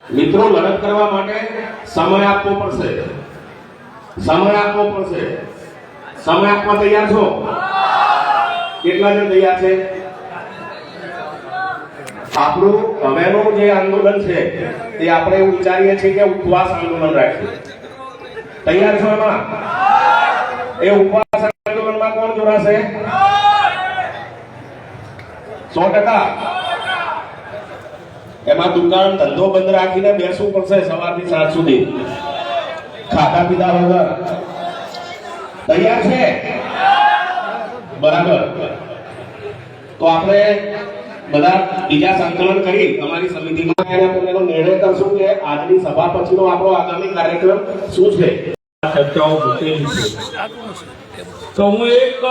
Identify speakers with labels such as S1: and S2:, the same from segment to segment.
S1: મિત્રો લડત કરવા માટે સમય આપવો પડશે, સમય આપવો પડશે. સમય આપવા તૈયાર છો? કેટલા જણ તૈયાર છે? આપણું હવેનું જે આંદોલન છે તે આપણે એવું વિચારીએ છીએ કે ઉપવાસ આંદોલન રાખીએ. તૈયાર છો એમાં? એ ઉપવાસ આંદોલનમાં કોણ જોડાશે? 100%. એમાં દુકાન ધંધો બંધ રાખીને બેસવું પડશે સવારથી સાંજ સુધી, ખાતા પીધા વગર. તૈયાર છે? બરાબર. તો આપણે બધા બીજા સંકલન કરી તમારી સમિતિમાં એનો નિર્ણય કરશું કે આજની સભા પછીનો આપણો આગામી કાર્યક્રમ શું છે.
S2: ચર્ચાઓ મૂકેલી છે. તો હું એક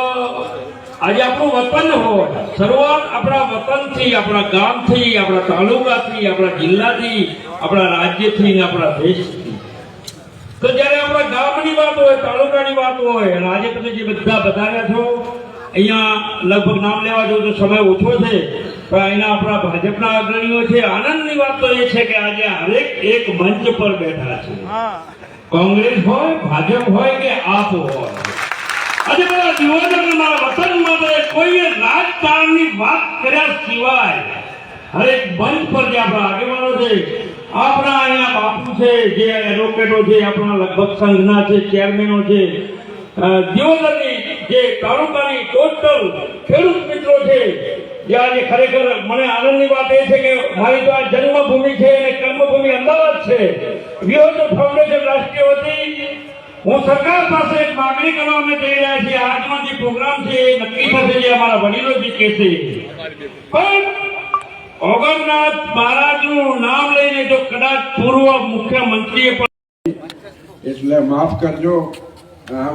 S2: આજે આપણું વતન હોય, શરૂઆત આપણા વતનથી, આપણા ગામથી, આપણા તાલુકાથી, આપણા જિલ્લાથી, આપણા રાજ્યથી ને આપણા દેશથી. તો જ્યારે આપણા ગામની વાત હોય, તાલુકાની વાત હોય, અને આજે તમે જે બધા બધાયા છો અહીંયા, લગભગ નામ લેવા જો તો સમય ઓછો છે, પણ અહીંના આપણા ભાજપના અગ્રણીઓ છે. આનંદની વાત તો એ છે કે આજે હરેક એક મંચ પર બેઠા છે. કોંગ્રેસ હોય, ભાજપ હોય કે આપ હોય, આજે બધા દિવસમાં વતન માટે કોઈએ રાજકારણની વાત કર્યા સિવાય હરેક મંચ પર જે આપણા આગેવાનો છે, આપણા અહીંયા બાપુ છે, જે એડવોકેટો છે, આપણા લગભગ સંઘના છે, ચેરમેનો છે, દિવસની જે તાલુકાની ટોટલ ખેડૂત મિત્રો છે, જે આજે ખરેખર મને આનંદની વાત એ છે કે મારી તો આ જન્મભૂમિ છે અને કર્મભૂમિ અમદાવાદ છે. વિહોજો ફાઉન્ડેશન રાષ્ટ્રીય વતી હું સરકાર પાસે એક માગણી કરવા અમે જઈ રહ્યા છીએ. આજનો જે પ્રોગ્રામ છે એ નક્કી થશે જે અમારા વડીલો જે કહેશે, પણ ઓગણનાથ મહારાજનું નામ લઈને જો કદાચ પૂર્વ મુખ્યમંત્રીએ પણ,
S3: એટલે માફ કરજો,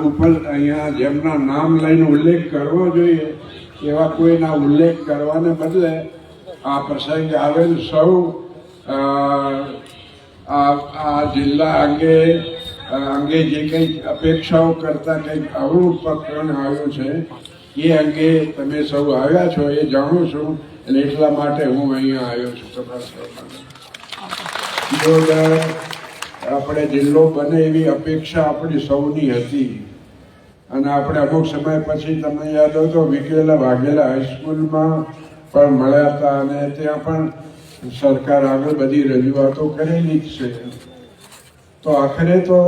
S3: ઉપર અહીંયા જેમના નામ લઈને ઉલ્લેખ કરવો જોઈએ એવા કોઈના ઉલ્લેખ કરવાને બદલે આ પ્રસંગે આવેલ સૌ આ જિલ્લા અંગે જે કંઈક અપેક્ષાઓ કરતા કંઈક આવું પ્રકરણ આવ્યું છે એ અંગે તમે સૌ આવ્યા છો એ જાણું છું, એટલે એટલા માટે હું અહીંયા આવ્યો છું. તમારા આપણે જિલ્લો બને એવી અપેક્ષા આપણી સૌની હતી, અને આપણે અમુક સમય પછી તમને યાદ હોય તો વિકેલા વાઘેલા હાઈસ્કૂલમાં પણ મળ્યા હતા, અને ત્યાં પણ સરકાર આગળ બધી રજૂઆતો કરેલી જ છે. તો આખરે તો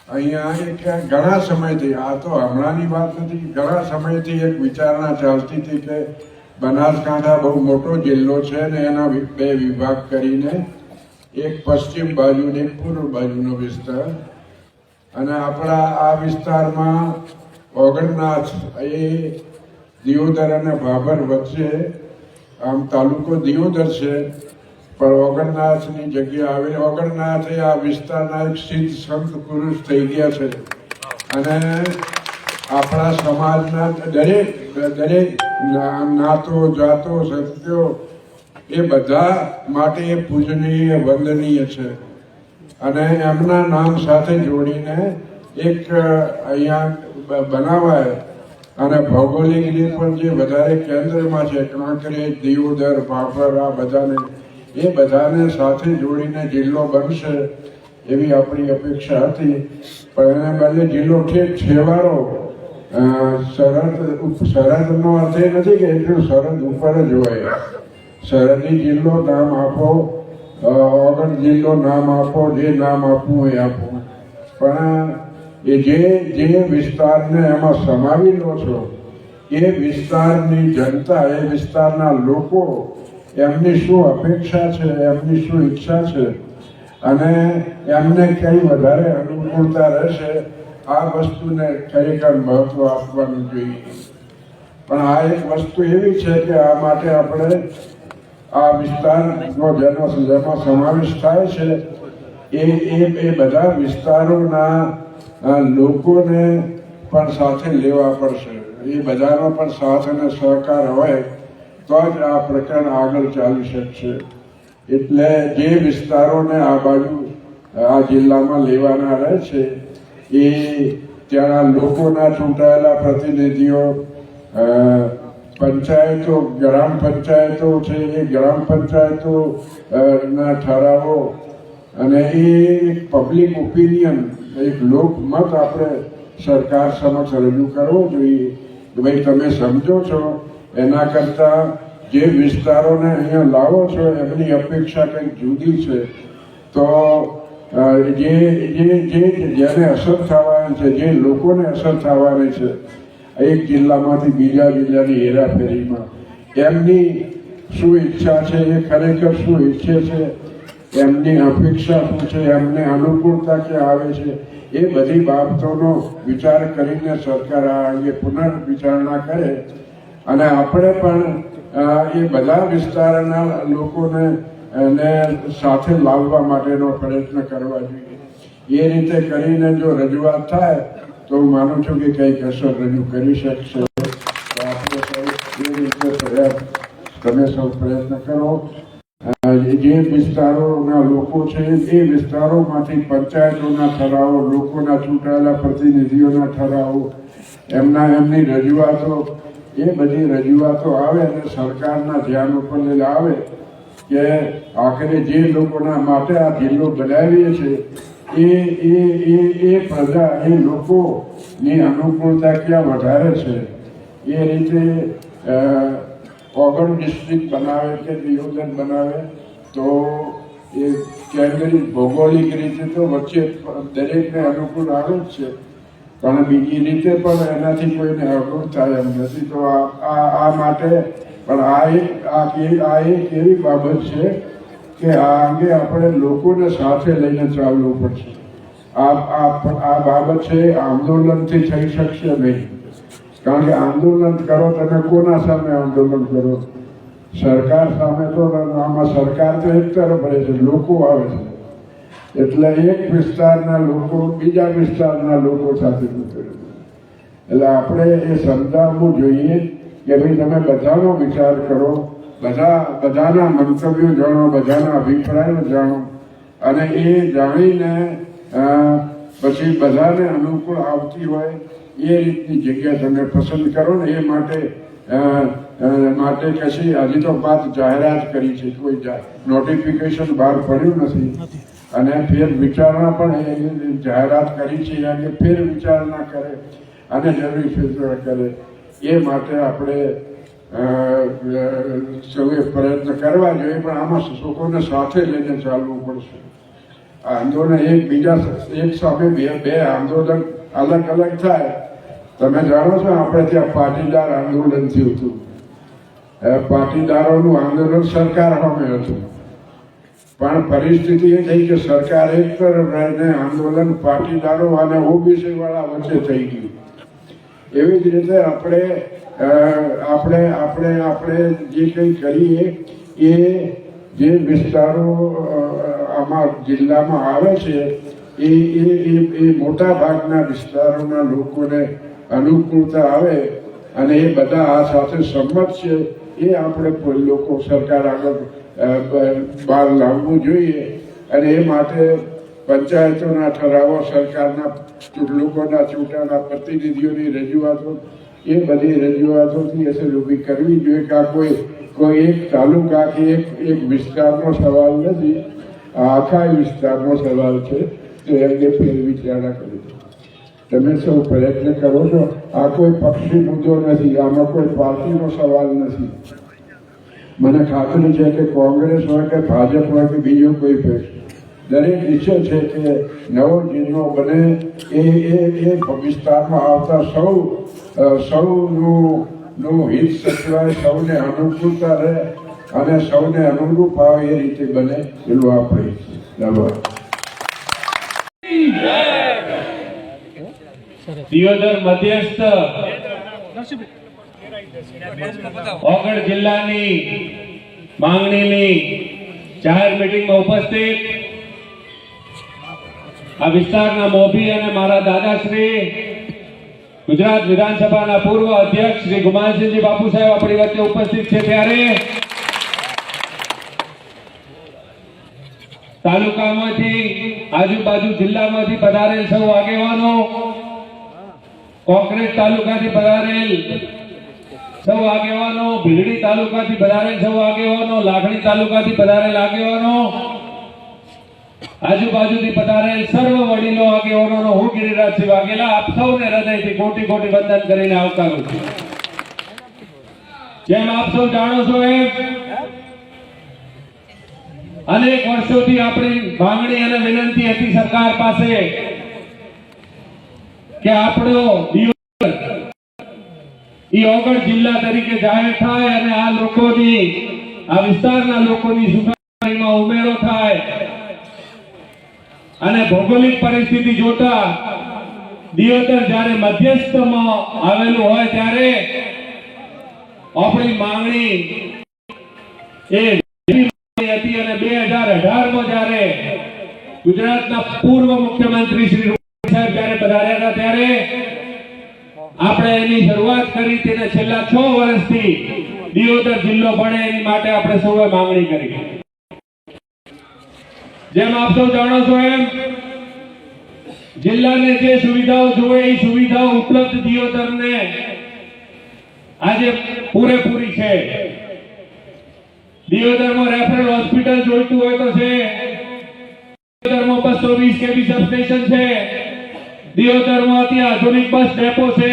S3: અહીંયા એક ઘણા સમયથી, આ તો હમણાંની વાત નથી, ઘણા સમયથી એક વિચારણા ચાલતી હતી કે બનાસકાંઠા બહુ મોટો જિલ્લો છે ને એના 2 વિભાગ કરીને એક પશ્ચિમ બાજુ ને એક પૂર્વ બાજુનો વિસ્તાર, અને આપણા આ વિસ્તારમાં ઓગણનાથ એ દિયોદર અને ભાભર વચ્ચે, આમ તાલુકો દિયોદર છે પણ ઓગણનાથની જગ્યા આવેલી. ઓગણનાથ એ આ વિસ્તારના એક સિદ્ધ સંત પુરુષ થઈ ગયા છે, અને આપણા સમાજના દરેક નાતો જાતો સત્યો એ બધા માટે પૂજનીય વંદનીય છે, અને એમના નામ સાથે જોડીને એક અહીંયા બનાવાય, અને ભૌગોલિક રીતે પણ જે વધારે કેન્દ્રમાં છે, કાંકરેજ, દિયોદર, ભાભર, આ બધાને સાથે જોડીને જિલ્લો બનશે એવી આપણી અપેક્ષા હતી. પણ એના બદલે જિલ્લો ઠેક છેવાડો, સરહદનો અર્થ એ નથી કે એટલું સરહદ ઉપર જ હોય. સરહદી જિલ્લો નામ આપો, ઓગણ જિલ્લો નામ આપો, જે નામ આપવું હોય આપો, પણ એ જે વિસ્તારને એમાં સમાવી લો છો એ વિસ્તારની જનતા, એ વિસ્તારના લોકો, એમની શું અપેક્ષા છે, એમની શું ઈચ્છા છે, અને એમને કઈ વધારે અનુકૂળતા રહેશે, આ વસ્તુને ખરેખર મહત્વ આપવાનું જોઈએ. પણ આ એક વસ્તુ એવી છે કે આ માટે આપણે આ વિસ્તારનો જેમાં સમાવેશ થાય છે એ બધા વિસ્તારોના લોકોને પણ સાથે લેવા પડશે. એ બધાનો પણ સાથ અને સહકાર હોય તો જ આ પ્રકરણ આગળ ચાલી શકશે. એટલે જે વિસ્તારોને આ બાજુ આ જિલ્લામાં લેવાના રહે છે એ ત્યાંના લોકોના ચૂંટાયેલા પ્રતિનિધિઓ પંચાયતો, ગ્રામ પંચાયતો છે, એ ગ્રામ પંચાયતો ના ઠરાવો અને એ પબ્લિક ઓપિનિયન, એક લોકમત આપણે સરકાર સમક્ષ રજૂ કરવો જોઈએ કે ભાઈ તમે સમજો છો, એના કરતાં જે વિસ્તારોને અહીંયા લાવો છો એમની અપેક્ષા કંઈક જુદી છે. તો જેને અસર થવાની છે, જે લોકોને અસર થવાની છે એક જિલ્લામાંથી બીજા જિલ્લાની હેરાફેરીમાં, એમની શું ઈચ્છા છે, એ ખરેખર શું ઈચ્છે છે, એમની અપેક્ષા શું છે, એમને અનુકૂળતા ક્યાં આવે છે, એ બધી બાબતોનો વિચાર કરીને સરકાર આ અંગે પુનર્વિચારણા કરે અને આપણે પણ એ બધા વિસ્તારના લોકોને સાથે લાવવા માટેનો પ્રયત્ન કરવા જોઈએ. એ રીતે કરીને જો રજૂઆત થાય તો હું માનું છું કે કંઈક અસર રજૂ કરી શકશે. તો આપણે સૌ એ રીતે તમે સૌ પ્રયત્ન કરો. જે વિસ્તારોના લોકો છે એ વિસ્તારોમાંથી પંચાયતોના ઠરાવો, લોકોના ચૂંટાયેલા પ્રતિનિધિઓના ઠરાવો, એમની રજૂઆતો, એ બધી રજૂઆતો આવે અને સરકારના ધ્યાન ઉપર આવે કે આખરે જે લોકોના માટે આ જિલ્લો બનાવીએ છીએ એ પ્રજા, એ લોકોની અનુકૂળતા ક્યાં વધારે છે. એ રીતે 9 ડિસ્ટ્રિક્ટ બનાવે કે નિયોજન બનાવે તો એ કેન્દ્રિત ભૌગોલિક રીતે તો વચ્ચે દરેકને અનુકૂળ આવે જ છે, પણ બીજી રીતે પણ એનાથી કોઈને અવરોધ થાય એમ નથી. તો આ માટે પણ આ એક એવી બાબત છે કે આ અંગે આપણે લોકોને સાથે લઈને ચાલવું પડશે. આ બાબત છે આંદોલનથી થઈ શકશે નહીં, કારણ કે આંદોલન કરો તમે કોના સામે આંદોલન કરો? સરકાર સામે. તો આમાં સરકાર તો એક તરફ રહે છે, લોકો આવે છે, એટલે એક વિસ્તારના લોકો બીજા વિસ્તારના લોકો સાથે ઉતરે. એટલે આપણે એ સમજાવવું જોઈએ કે ભાઈ તમે બધાનો વિચાર કરો, બધાના મંતવ્યો જાણો, બધાના અભિપ્રાયો જાણો અને એ જાણીને પછી બધાને અનુકૂળ આવતી હોય એ રીતની જગ્યા તમે પસંદ કરો ને. એ માટે કશી હજી તો વાત જાહેરાત કરી છે, કોઈ નોટિફિકેશન બહાર પડ્યું નથી અને ફેર વિચારણા પણ એ જાહેરાત કરી છે કે ફેર વિચારણા કરે અને જરૂરી ફેરફાર કરે. એ માટે આપણે સૌએ પ્રયત્ન કરવા જોઈએ, પણ આમાં લોકોને સાથે લઈને ચાલવું પડશે. આંદોલન એક સામે બે આંદોલન અલગ અલગ થાય. તમે જાણો છો આપણે ત્યાં પાટીદાર આંદોલન થયું હતું. પાટીદારોનું આંદોલન સરકાર સામે હતું, પણ પરિસ્થિતિ એ થઈ કે સરકાર એક તરફ રહીને આંદોલન પાટીદારો અને ઓબીસી વાળા વચ્ચે થઈ ગયું. એવી જ રીતે આપણે જે કંઈ કરીએ એ જે વિસ્તારો આમાં જિલ્લામાં આવે છે એ મોટા ભાગના વિસ્તારોના લોકોને અનુકૂળતા આવે અને એ બધા આ સાથે સંમત છે. એ આપણે લોકો સરકાર આગળ બહાર લાવવું જોઈએ અને એ માટે પંચાયતોના ઠરાવો, સરકારના લોકોના ચૂંટાયેલા પ્રતિનિધિઓની રજૂઆતો, એ બધી રજૂઆતોથી અસર ઊભી કરવી જોઈએ કે આ કોઈ એક તાલુકા કે એક વિસ્તારનો સવાલ નથી, આખા વિસ્તારનો સવાલ છે. તો એ અંગે ફેર વિચારણા કરી. તમે સૌ પ્રયત્ન કરો છો. આ કોઈ પક્ષી મુદ્દો નથી, આમાં કોઈ પાર્ટીનો સવાલ નથી. મને ખાતરી છે કે કોંગ્રેસ હોય કે ભાજપ હોય કે બીજો કોઈ પક્ષ, દરેક ઈચ્છે છે કે નવો જિલ્લો બને. એ વિસ્તારમાં આવતા સૌનું હિત સચવાય, સૌને અનુકૂળતા રહે અને સૌને અનુરૂપ આવે એ રીતે બને એટલું આપણે
S2: દિયોદર મધ્યસ્થ ઓગણ જિલ્લાની માંગણીની જાહેર મીટિંગમાં ઉપસ્થિત આ વિસ્તારના મોભી અને મારા દાદાશ્રી ગુજરાત વિધાનસભાના પૂર્વ અધ્યક્ષ શ્રી ગુમાનસિંહજી બાપુ સાહેબ આપણી વચ્ચે ઉપસ્થિત છે. ત્યારે તાલુકામાંથી, આજુબાજુ જિલ્લામાંથી પધારેલ સૌ આગેવાનો, કોંગ્રેસ તાલુકાથી પધારેલ
S4: સૌ આગેવાનો, ભીલડી તાલુકાથી પધારેલ સૌ આગેવાનો, લાખણી તાલુકાથી પધારેલ આગેવાનો, આજુબાજુથી પધારેલ સર્વ વડીલો આગેવાનોનો હું ગિરિરાજસિંહ વાઘેલા આપ સૌને હૃદયથી કોટી કોટી વંદન કરીને આવકારું છું. જેમ આપ સૌ જાણો છો એમ અનેક વર્ષોથી આપણી માંગણી અને વિનંતી હતી સરકાર પાસે કે આપણો દિયોદર ઈ ઓગળ જિલ્લા તરીકે જાહેર થાય અને આ લોકોની, આ વિસ્તારના લોકોની સુખાકારીમાં ઉમેરો થાય. અને ભૌગોલિક પરિસ્થિતિ જોતા દિયોદર જ્યારે મધ્યસ્થમાં આવેલું હોય ત્યારે આપણી માંગણી એ હતી. અને 2018 માં જ્યારે ગુજરાતના પૂર્વ મુખ્યમંત્રી શ્રી રૂપાણી સાહેબ જ્યારે પધાર્યા હતા ત્યારે આપણે એની શરૂઆત કરી. તેને છેલ્લા 6 વર્ષથી દિયોદર જિલ્લો બને એની માટે આપણે સૌએ માંગણી કરી. જેમ આપ સૌ જાણો છો એમ જિલ્લાને જે સુવિધાઓ જોઈએ એ સુવિધાઓ ઉપલબ્ધ દિયોદરને આજે પૂરેપૂરી છે. દિયોદરમાં રેફરલ હોસ્પિટલ જોઈતું હોય તો છે. દિયોદરમાં 220 કેવી સબસ્ટેશન છે. દિયોદરમાં ત્યાં આધુનિક બસ ડેપો છે.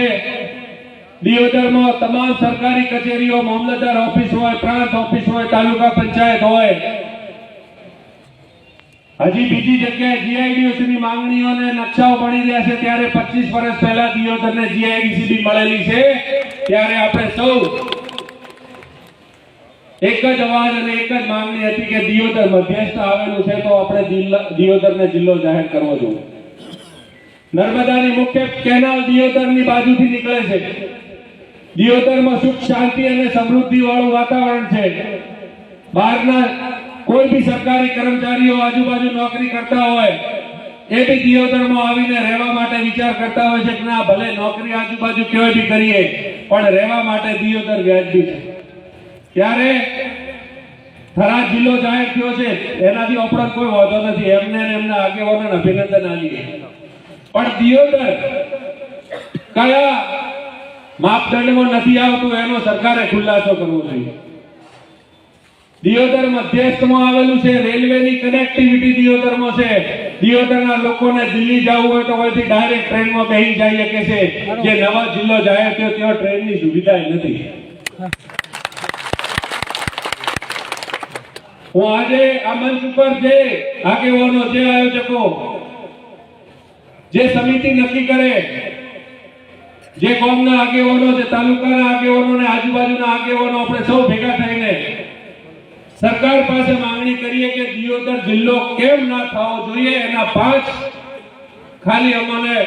S4: દિયોદરમાં તમામ સરકારી કચેરીઓ, મામલતદાર ઓફિસ હોય, પ્રાંત ઓફિસ હોય, તાલુકા પંચાયત હોય. હજી બીજી જગ્યાએ GIDC ની માંગણીઓને નકશાઓ બની રહ્યા છે ત્યારે 25 વર્ષ પહેલા દિયોદરને GIDC બી મળેલી છે. ત્યારે આપણે સૌ એક જ અવાજ અને એક જ માંગણી હતી કે દિયોદર મધ્યસ્થ આવેલું છે તો આપણે દિયોદરને જિલ્લો જાહેર કરવો જોઈએ. નર્મદાની મુખ્ય કેનાલ દિયોદરની બાજુથી નીકળે છે. દિયોદરમાં સુખ, શાંતિ અને સમૃદ્ધિ વાળું વાતાવરણ છે. બહારના કોઈ બી સરકારી કર્મચારીઓ આજુબાજુ નોકરી કરતા હોય એ બી દિયોદરમાં આવીને રહેવા માટે વિચાર કરતા હોય છે કે ના ભલે નોકરી આજુબાજુ કેવી બી કરીએ પણ રહેવા માટે દિયોદર વ્યાજબી છે. ત્યારે થરાદ જિલ્લો જાહેર થયો છે એનાથી ઉપરાંત કોઈ વાંધો નથી. એમને અને એમના આગેવાનોને અભિનંદન આપીએ. પણ દિયોદર કયા માપદંડમાં નથી આવતું એનો સરકારે ખુલાસો કરવો જોઈએ. દિયોદર મધ્યસ્થમાં આવેલું છે. રેલવેની કનેક્ટિવિટી દિયોદરમાં છે. દિયોદરના લોકોને દિલ્હી જવું હોય તો અહીંથી ડાયરેક્ટ ટ્રેનમાં બેસી જઈ શકે છે. જે નવો જિલ્લો જાહેર થયો ત્યાં ટ્રેનની સુવિધા નથી. હું આજે આ મંચ ઉપર જે આગેવાનો, જે આયોજકો, જે સમિતિ નક્કી કરે, જે ગામના આગેવાનો, જે તાલુકાના આગેવાનો ને આજુબાજુના આગેવાનો આપણે સૌ ભેગા થઈને સરકાર પાસે માંગણી કરીએ કે દિયોદર જિલ્લો કેમ ના થવો જોઈએ. એના 5 ખાલી અમને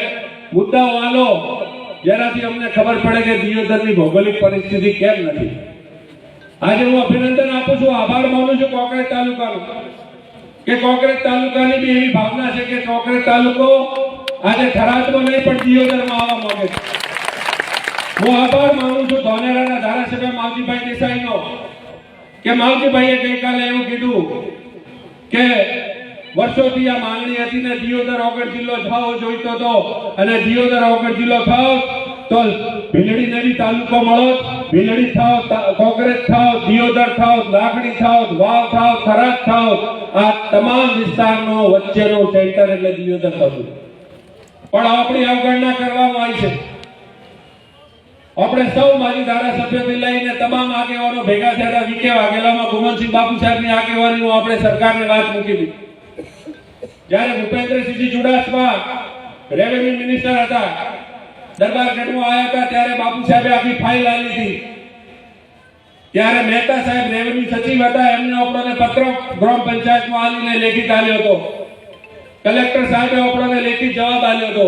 S4: મુદ્દાઓ આલો જેનાથી અમને ખબર પડે કે દિયોદરની ભૌગોલિક પરિસ્થિતિ કેમ નથી. આજે હું અભિનંદન આપું છું, આભાર માનું છું કોકરેજ તાલુકાનો કે કોકરેજ તાલુકાની બી એવી ભાવના છે કે કોકરેજ તાલુકો આજે થરાદમાં નહીં પણ દિયોદરમાં આવવા માંગે છે. હું આભાર માનું છું ધોનેરાના ધારાસભ્ય માવજીભાઈ દેસાઈનો કે માવજીભાઈએ ગઈકાલે એવું કીધું કે વર્ષોથી આ માંગણી હતી ને દિયોદર ઓગળ જિલ્લો થવો જોઈતો હતો અને દિયોદર ઓગળ જિલ્લો થાવ તો ભીલડીને બી તાલુકો મળો, ભીલડી થાવ, કોકરેજ થાવ, દિયોદર થાવ, લાખણી થાવ, વાવ થાવ, થરાદ થાવ, આ તમામ વિસ્તારનો વચ્ચેનો સેન્ટર એટલે દિયોદર થતું. પણ આપણી અવગણના કરવામાં આવી છે. આપણે સૌ માજી ધારાસભ્યથી લઈને તમામ આગેવાનો ભેગા થયા. વીકે વાઘેલામાં ગુમનસિંહ બાપુ સાહેબની આગેવાનીમાં આપણે સરકારને વાત મૂકી હતી. જ્યારે ભૂપેન્દ્રસિંહજી ચુડાસમા રેવન્યુ મિનિસ્ટર હતા, દરબારગઢમાં આવ્યા હતા ત્યારે બાપુ સાહેબે આખી ફાઇલ આપી હતી. ત્યારે મહેતા સાહેબ રેવન્યુ સચિવ હતા, એમને આપણને પત્ર ગ્રામ પંચાયતમાં આલીને લેખિત આપ્યો હતો. કલેક્ટર સાહેબે આપણને લેખિત જવાબ આપ્યો હતો.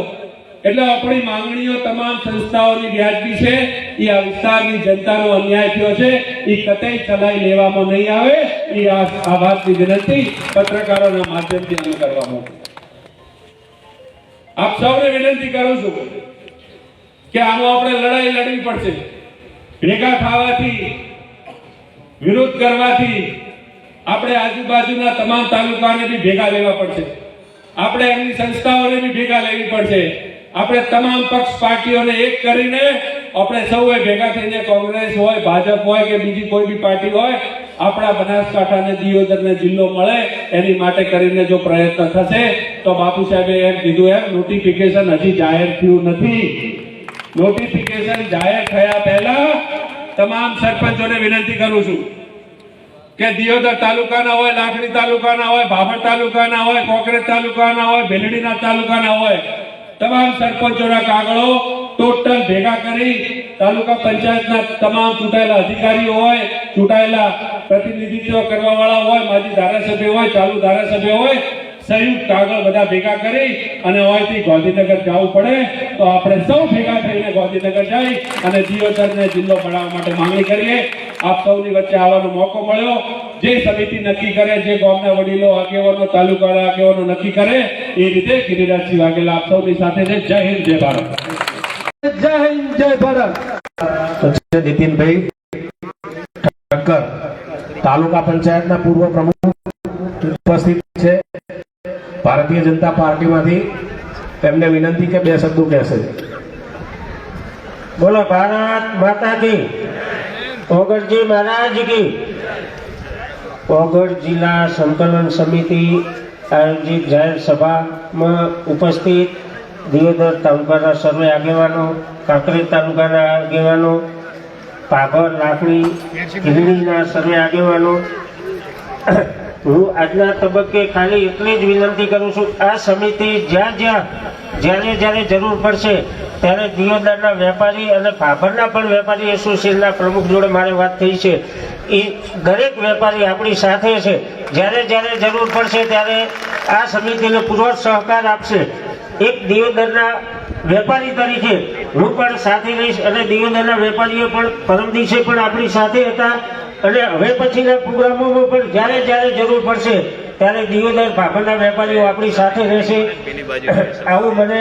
S4: એટલે આપણી માંગણીઓ તમામ સંસ્થાઓની વ્યાજબી છે. એ આ વિસ્તારની જનતાનો અન્યાય થયો છે એ કતઈ ચલાઈ લેવામાં નહીં આવે. એ આ વાતની વિનંતી પત્રકારોના માધ્યમથી અમે કરવા માંગુ. આપ સૌને વિનંતી કરું છું કે આનો આપણે લડાઈ લડવી પડશે. ભેગા થવાથી, વિરોધ કરવાથી આપણે આજુબાજુના તમામ તાલુકાને બી ભેગા લેવા પડશે. આપણે એમની સંસ્થાઓને બી ભેગા લેવી પડશે. આપણે તમામ પક્ષ પાર્ટીઓને એક કરીને આપણે સૌએ ભેગા થઈને કોંગ્રેસ હોય, ભાજપ હોય કે બીજી કોઈ બી પાર્ટી હોય, આપણા બનાસકાંઠાને દિયોદરને જિલ્લો મળે એની માટે કરીને જો પ્રયત્ન થશે તો બાપુ સાહેબે એમ કીધું એમ નોટિફિકેશન હજી જાહેર થયું નથી. નોટિફિકેશન જાહેર થયા પહેલા તમામ સરપંચોને વિનંતી કરું છું કે દિયોદર તાલુકાના હોય, લાખણી તાલુકાના હોય, ભાભર તાલુકાના હોય, કોકરેજ તાલુકાના હોય, ભેલડીના તાલુકાના હોય, તમામ સરપંચોના કાગળો ટોટલ ભેગા કરી તાલુકા પંચાયતના તમામ ચૂંટાયેલા અધિકારીઓ હોય, ચૂંટાયેલા પ્રતિનિધિત્વ કરવા વાળા હોય, માજી ધારાસભ્ય હોય, ચાલુ ધારાસભ્ય હોય, સંયુક્ત કાગળ બધા ભેગા કરી અને અહીંથી ગાંધીનગર જવું પડે તો આપણે સૌ ભેગા થઈને ગાંધીનગર જઈ અને દિયોદરને જિલ્લો બનાવવા માટે માંગણી કરીએ. આપ સૌની વચ્ચે આવવાનો મોકો મળ્યો. જે સમિતિ નક્કી કરે, જે ગામના વડીલો, આગેવાનો, તાલુકાના આગેવાનો નક્કી કરે એ રીતે ગિરિરાજસિંહ વાઘેલા આપ સૌની સાથે છે. જય હિન્દ, જય ભારત.
S5: જય હિન્દ, જય ભારત.
S1: નીતિનભાઈ ઠક્કર તાલુકા પંચાયતના પૂર્વ પ્રમુખ ઉપસ્થિત છે. ભારતીય જનતા પાર્ટીમાંથી એમને વિનંતી કે 2 શબ્દો કહેશે.
S5: બોલો ભારત માતા કી, ઓગળજી મહારાજ કી. ઓગળ જિલ્લા સંકલન સમિતિ આયોજિત જાહેર સભામાં ઉપસ્થિત દિયોદર તાલુકાના સર્વે આગેવાનો, કાંકરેજ તાલુકાના આગેવાનો, ભાભર, લાખણી, ભીલડીના સર્વે આગેવાનો, હું આજના તબક્કે ખાલી એટલી જ વિનંતી કરું છું, આ સમિતિ જ્યારે જરૂર પડશે ત્યારે દિયોદરના વેપારી અને ભાભરના પણ વેપારી એસોસિએશનના પ્રમુખ જોડે મારે વાત થઈ છે. એ દરેક વેપારી આપણી સાથે છે. જ્યારે જરૂર પડશે ત્યારે આ સમિતિને પૂરો સહકાર આપશે. એક દિયોદરના વેપારી તરીકે હું પણ સાથે રહીશ અને દિયોદરના વેપારીઓ પણ પરમ દિવસે પણ આપણી સાથે હતા અને હવે પછીના પ્રોગ્રામોમાં પણ જ્યારે જરૂર પડશે ત્યારે દિયોદર ભાભરના વેપારીઓ આપણી સાથે રહેશે. આવું મને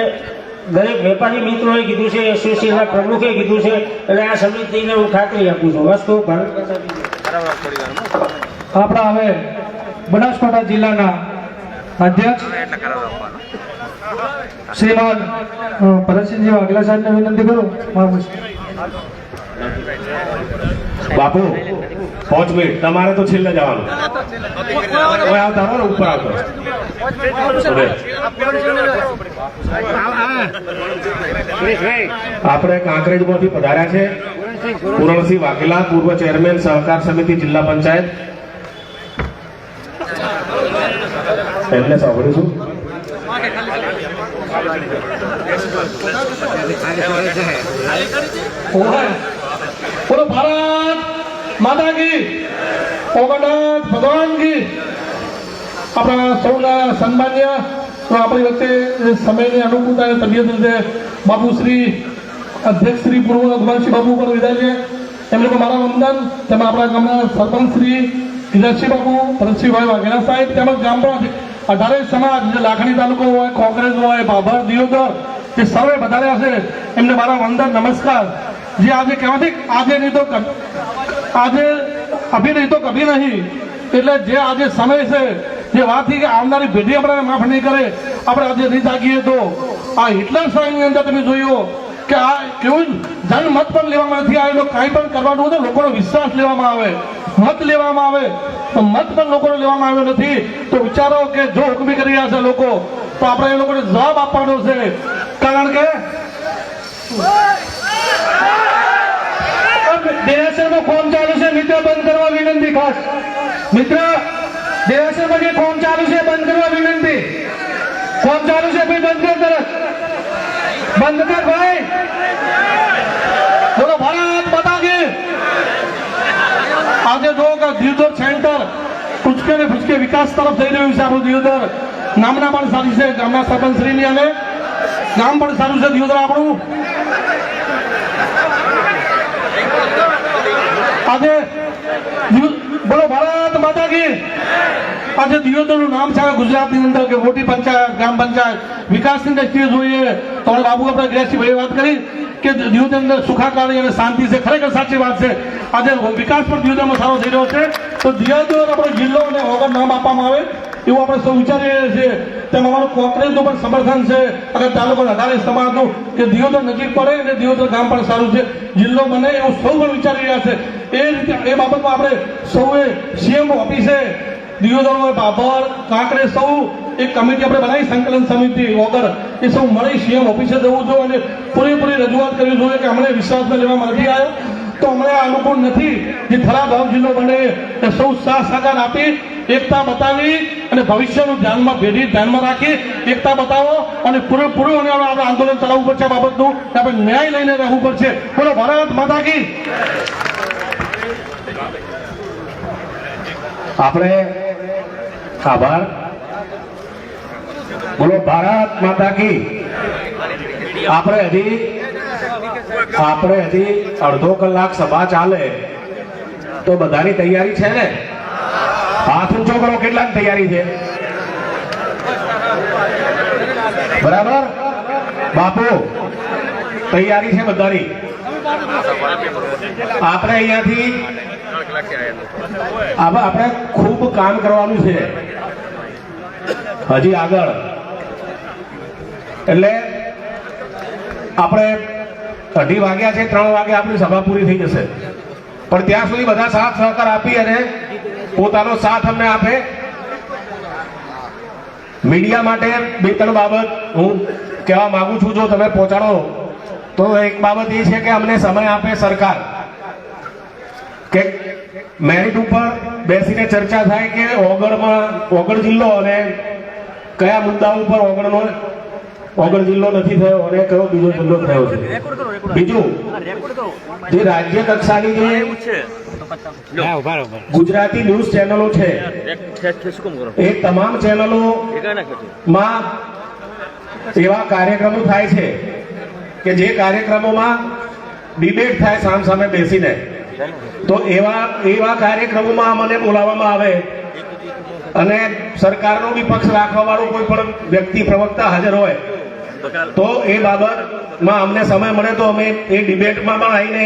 S5: દરેક વેપારી મિત્રોએ કીધું છે, એસોસિએશનના પ્રમુખે કીધું છે અને આ સમિતિને હું ખાતરી આપું છું. વસ્તુ
S6: આપણા હવે બનાસકાંઠા જિલ્લાના અધ્યક્ષ શ્રીમાન ભરતસિંહજી વાઘેલા સાહેબને વિનંતી કરું.
S1: બાપુ 5 મિનિટ તમારે તો છેલ્લે જવાનું. કોઈ આવતા હોય ને ઉપર આવતો. આપણે કાંકરેજમાંથી પધાર્યા છે પૂરણસિંહ વાઘેલા, પૂર્વ ચેરમેન સહકાર સમિતિ જિલ્લા પંચાયત. એમને સાંભળીશું.
S6: બોલો ભારત માતા કી, ઓગણનાથ ભગવાન કી. આપણા સૌના સન્માન્ય આપણી વચ્ચે સમયની અનુકૂળતા તબિયત રીતે બાપુશ્રી અધ્યક્ષશ્રી પૂર્વ અગવાનસિંહ બાબુ પણ વિદાય છે. એમને પણ મારા વંદન. તેમાં આપણા ગામના સરપંચ શ્રી ગિરિરાજસિંહ બાબુ, ભરતસિંહભાઈ વાઘેલા સાહેબ તેમજ ગામના 18 સમાજ, જે લાખણી તાલુકો હોય, કોંગ્રેસ હોય, ભાભર, દિયોદર, જે સર્વે વધાર્યા છે એમને મારા વંદન, નમસ્કાર. જે આજે કહેવાથી આજે નહીં તો આજે અભી નહીં તો કભી નહીં, એટલે જે આજે સમય છે જે વાત થી કે આવનારી પેઢી આપણે માફ નહીં કરે, આપણે આજે નહીં જાગીએ તો આ હિટલર સાઈની અંદર તમે જોયું કે આ કેવું જનમત પણ લેવામાં નથી આવેલો. કાંઈ પણ કરવાનું હોય તો લોકોનો વિશ્વાસ લેવામાં આવે, મત લેવામાં આવે, તો મત પણ લોકોને લેવામાં આવ્યો નથી. તો વિચારો કે જો હુકમી કરી રહ્યા છે લોકો, તો આપણે એ લોકોને જવાબ આપવાનો છે. કારણ કે દેરાસરમાં ફોર્મ ચાલુ છે, મિત્ર બંધ કરવા વિનંતી. ખાસ મિત્ર, દેરાસરમાં જે ફોર્મ ચાલુ છે બંધ કરવા વિનંતી. ફોર્મ ચાલુ છે ભાઈ, બંધ કર તરત, બંધ કર ભાઈ. બોલો ભારત માતા કી. આજે જો કે દિયોદર સેન્ટર ફૂચકે ને ફૂચકે વિકાસ તરફ જઈ રહ્યું છે. આપણું દિયોદર નામના પણ સારી છે, ગામના સરપંચશ્રીની અને ગામ પણ સારું છે દિયોદર આપણું. આજે બોલો ભારત માતા કી. આજે દિયોદરનું નામ છે ગુજરાતની અંદર કે મોટી પંચાયત, ગ્રામ પંચાયત. વિકાસની દ્રષ્ટિએ જોઈએ તો બાબુ આપણે ગિરિરાજસિંહભાઈએ વાત કરી કે દિયોદર અંદર સુખાકારી અને શાંતિ છે. ખરેખર સાચી વાત છે. આજે વિકાસ પણ દિયોદરમાં સારો થઈ રહ્યો છે. તો દિયોદર આપણો જિલ્લો અને ઓગણ નામ આપવામાં આવે એવું આપણે સૌ વિચારી રહ્યા છીએ. તેમ અમારું કોંગ્રેસનું પણ સમર્થન છે અને તાલુકો 18 સમાજનું કે દિયોદર નજીક પડે અને દિયોદર ગામ પણ સારું છે, જિલ્લો બને એવું સૌ પણ વિચારી રહ્યા છે. એ રીતે એ બાબતમાં આપણે સૌએ સીએમ ઓફિસે દિયોદર હોય, બાબર, કાંકરે સૌ એક કમિટી આપણે બનાવી, સંકલન સમિતિ વગર એ સૌ મળી સીએમ ઓફિસે જવું જોઈએ અને પૂરેપૂરી રજૂઆત કરવી જોઈએ કે અમને વિશ્વાસમાં લેવામાં નથી આવ્યો તો અમને આ અનુકૂળ નથી. જે થરા ગામ જિલ્લો બને એ સૌ સાથ સહકાર આપી એકતા બતાવી અને ભવિષ્યનું ધ્યાનમાં રાખી એકતા બતાવો અને પૂરેપૂરું અને આપણે આંદોલન ચલાવવું પડશે. આ બાબતનું આપણે ન્યાય લઈને રહેવું પડશે. બોલો ભારત માતા કી.
S1: આપણે આભાર. બોલો ભારત માતા કી. આપણે હજી અડધો કલાક સભા ચાલે તો બધાની તૈયારી છે ને? હાથ ઊંચો કરો, કેટલાની તૈયારી છે? બરાબર બાપુ, તૈયારી છે બધાની? આપણે અહીંયાથી આપણે ખૂબ કામ કરવાનું છે હજી આગળ. એટલે આપણે 2:30 વાગ્યા છે, 3 વાગે આપણી સભા પૂરી થઈ જશે, પણ ત્યાં સુધી બધા સાથ સહકાર આપી અને પોતાનો સાથ અમને આપે. મીડિયા માટે 2-3 બાબત હું કહેવા માંગુ છું, જો તમે પહોંચાડો તો. એક બાબત એ છે કે અમને સમય આપે સરકાર, કે મેરિટ ઉપર બેસીને ચર્ચા થાય કે ઓગળ જિલ્લો અને કયા મુદ્દા ઉપર ઓગળ જિલ્લો નથી થયો અને કયો બીજો જિલ્લો થયો છે. બીજું, જે રાજ્ય કક્ષાની જે ગુજરાતી ન્યૂઝ ચેનલો છે એ તમામ ચેનલોમાં એવા કાર્યક્રમો થાય છે કે જે કાર્યક્રમોમાં ડિબેટ થાય સામસામે બેસીને, તો એવા કાર્યક્રમોમાં અમને બોલાવવામાં આવે અને સરકારનો વિપક્ષ રાખવા વાળો કોઈ પણ વ્યક્તિ પ્રવક્તા હાજર હોય તો એ બાબતમાં અમને સમય મળે તો અમે એ ડિબેટમાં પણ આવીને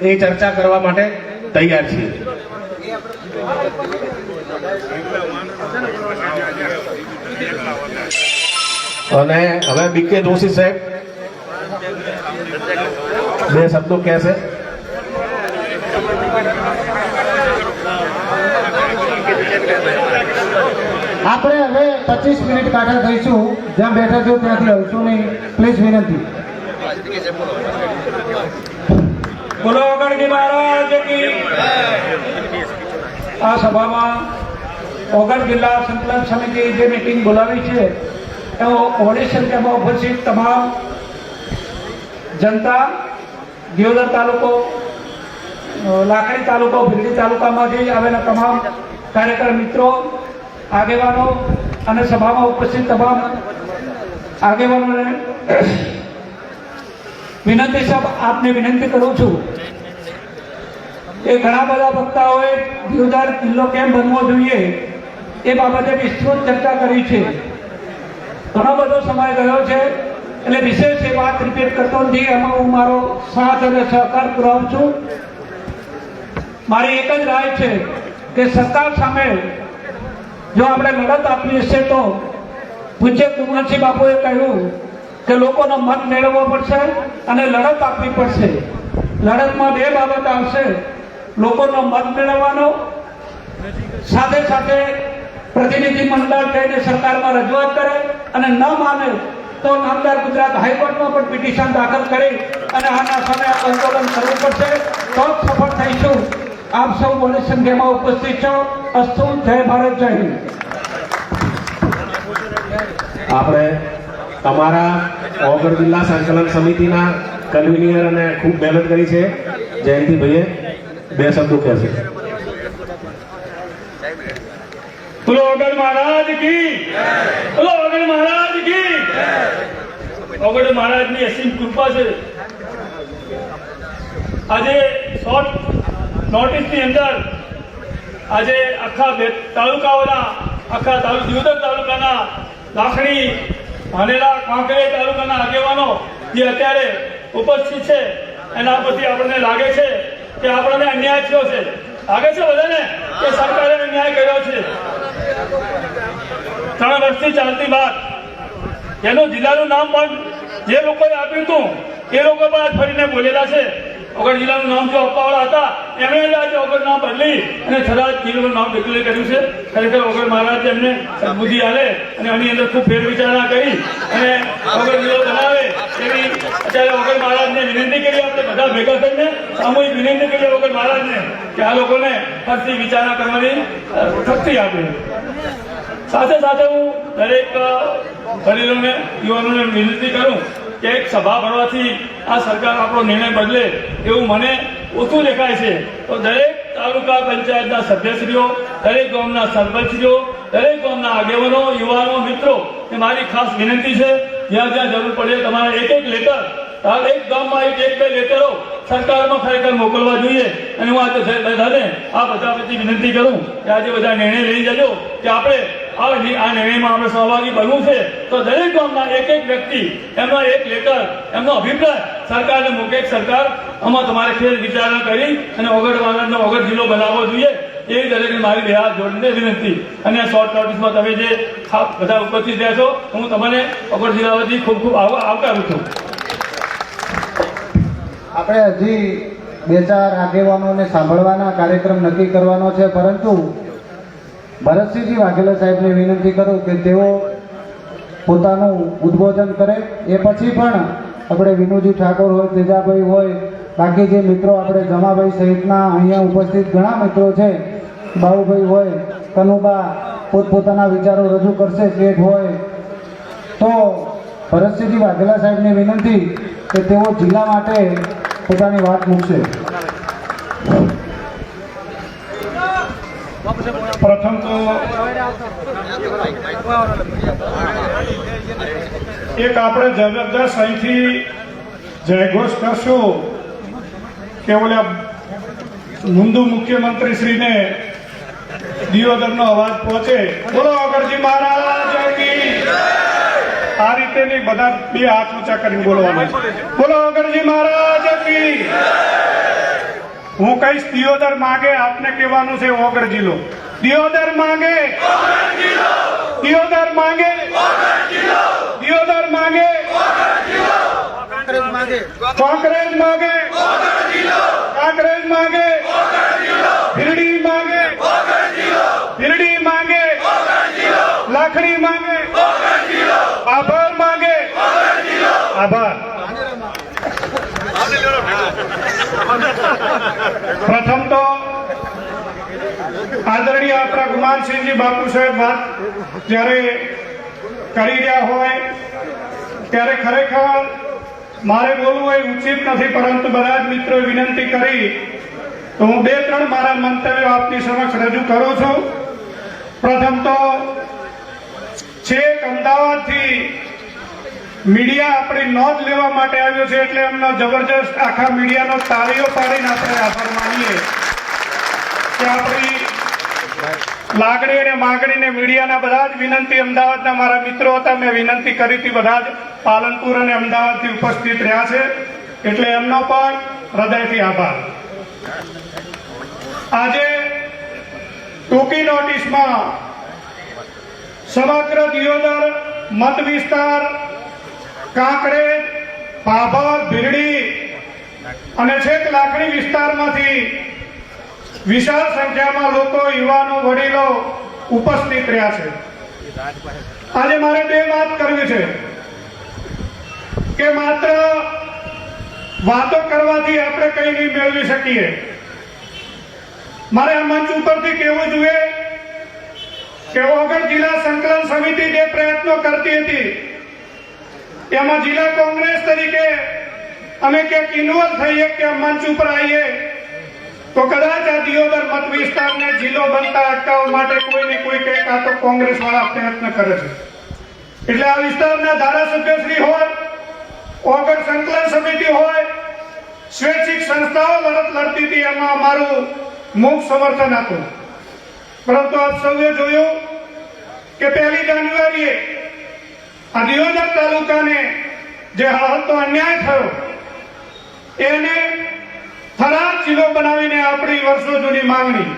S1: એ ચર્ચા કરવા માટે તૈયાર છીએ. અને હવે બીકે જોશી સાહેબ 2 શબ્દો કહેશે.
S7: આપણે હવે 25 મિનિટ કાઢા થઈશું. જ્યાં બેઠા છો ત્યાંથી હલશો નહીં, પ્લીઝ વિનંતી.
S2: બોલો ગણજી મહારાજ કી. આ સભામાં ઓગણ જિલ્લા સંકલન સમિતિ જે મીટિંગ બોલાવી છે એમાં મોટી સંખ્યામાં ઉપસ્થિત તમામ જનતા, દિયોદર તાલુકો, લાખણી તાલુકો, ભીલડી તાલુકામાંથી આવેલા તમામ કાર્યકર મિત્રો, આગેવાનો અને સભામાં ઉપસ્થિત તમામ આગેવાનોને વિનંતી છે. આપને વિનંતી કરું છું એ ઘણા બધા વક્તાઓએ દિયોદર જિલ્લો કેમ બનવો જોઈએ એ બાબતે વિસ્તૃત ચર્ચા કરી છે. ઘણો બધો સમય ગયો છે એટલે વિશેષ એ વાત રિપીટ કરતો નથી. એમાં હું મારો સાથ અને સહકાર પુરાવું છું. મારી એક જ રાય છે કે સરકાર સામે જો આપણે લડત આપવી હશે તો પૂજ્ય કુંવરસિંહ બાપુએ કહ્યું કે લોકોનો મત મેળવવો પડશે અને લડત આપવી પડશે. લડતમાં 2 બાબત આવશે, લોકોનો મત મેળવવાનો, સાથે સાથે પ્રતિનિધિ મંડળ થઈને સરકારમાં રજૂઆત કરે અને ન માને તો નામદાર ગુજરાત હાઈકોર્ટમાં પણ પિટિશન દાખલ કરી અને આના સામે આંદોલન કરવું પડશે તો જ સફળ થઈશું. આપ સૌ મોટી સંખ્યામાં ઉપસ્થિત છો. અસ્તુ. જય ભારત, જય હિન્દ.
S1: આપણે અમારા ઓગળ જિલ્લા સંકલન સમિતિના કન્વીનર અને ખૂબ મહેનત કરી છે જયંતિભાઈએ 2 શબ્દો કહેશે.
S2: બોલો ઓગળ મહારાજ કી. બોલો ઓગળ મહારાજ કી. ઓગળ મહારાજની અસીમ કૃપા છે. આજે શોર્ટ નોટિસની અંદર આજે આખા તાલુકાઓના દિયોદર તાલુકાના, લાખણી, ધાનેરા, કાંકરે તાલુકાના આગેવાનો જે અત્યારે ઉપસ્થિત છે એના પરથી આપણને લાગે છે કે આપણને અન્યાય થયો છે. લાગે છે બધાને કે સરકારે અન્યાય કર્યો છે.
S8: 3 વર્ષથી ચાલતી વાત, એનું જિલ્લાનું નામ પણ જે લોકોએ આપ્યું હતું એ લોકો પણ આજ ફરીને બોલેલા છે. ઓગળ જિલ્લાનું નામ જો અપાવાળા હતા એમણે આજે ઓગળ નામ બદલી અને થરાદ જિલ્લાનું નામ ડિક્લેર કર્યું છે. ખરેખર ઓગળ મહારાજ એમને સદબુદ્ધિ આલે અને આની અંદર ખૂબ ફેરવિચારણા કરી અને ઓગળ જિલ્લો બનાવે એવી અત્યારે ઓગળ મહારાજને વિનંતી કરી. આપણે બધા ભેગા થઈને સામૂહિક વિનંતી કરીએ ઓગળ મહારાજને કે આ લોકોને ફરીથી વિચારણા કરવાની શક્તિ આપે. સાથે સાથે હું દરેક વડીલોને યુવાનોને વિનંતી કરું કે એક સભા ભરવાથી આ સરકાર આપણો નિર્ણય બદલે એવું મને ઓછું દેખાય છે. તો દરેક તાલુકા પંચાયતના સભ્યશ્રીઓ, દરેક ગામના સરપંચશ્રીઓ, દરેક ગામના આગેવાનો, યુવાનો, મિત્રો એ મારી ખાસ વિનંતી છે, જ્યાં જ્યાં જરૂર પડે તમારે એક લેટર, એક ગામમાં એક બે લેટરો સરકારમાં ખરેખર મોકલવા જોઈએ. અને હું આજે બધાને આ બધા પછી વિનંતી કરું કે આજે બધા નિર્ણય લઈ જજો કે આપણે આ નિર્ણયમાં આપણે સહભાગી બનવું છે. તો દરેક ગામના એક વ્યક્તિ એમનો એક લેટર, એમનો અભિપ્રાય સરકારને મૂકે. સરકાર આમાં તમારે ફેર વિચારણા કરી અને ઓગળ ઓગળ જિલ્લો બનાવવો જોઈએ એવી દરેકને મારી બે હાથ જોડીને વિનંતી. અને શોર્ટ નોટિસમાં તમે જે બધા ઉપસ્થિત રહ્યા છો હું તમને ઓગળ જિલ્લા વતી ખૂબ ખૂબ આવકારું છું.
S7: આપણે હજી 2-4 આગેવાનોને સાંભળવાના કાર્યક્રમ નક્કી કરવાનો છે, પરંતુ ભરતસિંહજી વાઘેલા સાહેબને વિનંતી કરું કે તેઓ પોતાનું ઉદ્બોધન કરે. એ પછી પણ આપણે વિનુજી ઠાકોર હોય, તેજાભાઈ હોય, બાકી જે મિત્રો આપણે જમાભાઈ સહિતના અહીંયા ઉપસ્થિત ઘણા મિત્રો છે, બાબુભાઈ હોય, કનુબા પોતપોતાના વિચારો રજૂ કરશે, શેઠ હોય. તો ભરતસિંહજી વાઘેલા સાહેબને વિનંતી કે તેઓ જિલ્લા માટે પોતાની વાત મૂકશે.
S6: પ્રથમ તો એક આપણે જબરદસ્ત અહીંથી જયઘોષ કરશું કે ઓલા મુંદુ મુખ્યમંત્રી શ્રીને દિયોદરનો અવાજ પહોંચે. બોલો અગરજી મહારાજ કી. આ રીતે નહીં, બધા બે હાથ ઊંચા કરીને બોલવાનું. બોલો અગરજી મહારાજ કી. હું કહીશ દિયોદર માંગે, આપને કહેવાનું છે ઓગળ જિલ્લો. દિયોદર માંગે, દિયોદર માંગે, દિયોદર માંગે, કોંકરેજ માંગે, કાંકરેજ માંગે, ભીરડી માંગે, ભીરડી માંગે, લાખણી માંગે, આભાર માંગે, આભાર. પ્રથમ તો આદરણીય આપણા ગુમાનસિંહજી બાપુ સાહેબ વાત જ્યારે કરી રહ્યા હોય ત્યારે ખરેખર મારે બોલવું એ ઉચિત નથી, પરંતુ બધા જ મિત્રોએ વિનંતી કરી તો હું 2-3 મારા મંતવ્યો આપની સમક્ષ રજૂ કરું છું. પ્રથમ તો છેક અમદાવાદથી મીડિયા આપણી નોંધ લેવા માટે આવ્યો છે, એટલે એમનો જબરજસ્ત આખા મીડિયાનો તાળીઓ પાડીને આપણે આભાર માનીએ કે આપણી લાગણી અને માગણીને મીડિયાના બધા જ વિનંતી, અમદાવાદના મારા મિત્રો હતા, મેં વિનંતી કરી હતી, બધા જ પાલનપુર અને અમદાવાદથી ઉપસ્થિત રહ્યા છે, એટલે એમનો પણ હૃદયથી આભાર. આજે ટૂંકી નોટિસમાં સમગ્ર દિયોદર મત વિસ્તાર, કાંકરેજ, ભાભર, ભીરડી અને છેક લાખણી વિસ્તારમાંથી વિશાળ સંખ્યામાં લોકો, યુવાનો, વડીલો ઉપસ્થિત રહ્યા છે. આજે મારે 2 વાત કરવી છે કે માત્ર વાતો કરવાથી આપણે કંઈ નહીં મેળવી શકીએ. મારે આ મંચ ઉપરથી કહેવું જોઈએ કે ઓગળ જિલ્લા સંકલન સમિતિ જે પ્રયત્નો કરતી હતી એમાં જિલ્લા કોંગ્રેસ તરીકે અમે ક્યાંક ઇન્વોલ્વ થઈએ કે મંચ ઉપર આવીએ તો કદાચ આ દિયોદર મત વિસ્તારને જિલ્લો બનતા અટકાવવા માટે કોઈ ને કોઈ કંઈક આ તો કોંગ્રેસ વાળા પ્રયત્ન કરે છે. એટલે આ વિસ્તારના ધારાસભ્યશ્રી હોય, ઓગળ સંકલન સમિતિ હોય, સ્વૈચ્છિક સંસ્થાઓ લડત લડતી હતી, એમાં અમારું મુખ સમર્થન હતું. પરંતુ આપ સૌએ જોયું કે 1 જાન્યુઆરીએ આ દિયોદર તાલુકાને જે હળહળતો અન્યાય થયો એને થરાદ જિલ્લો બનાવીને આપણી વર્ષો જૂની માંગણી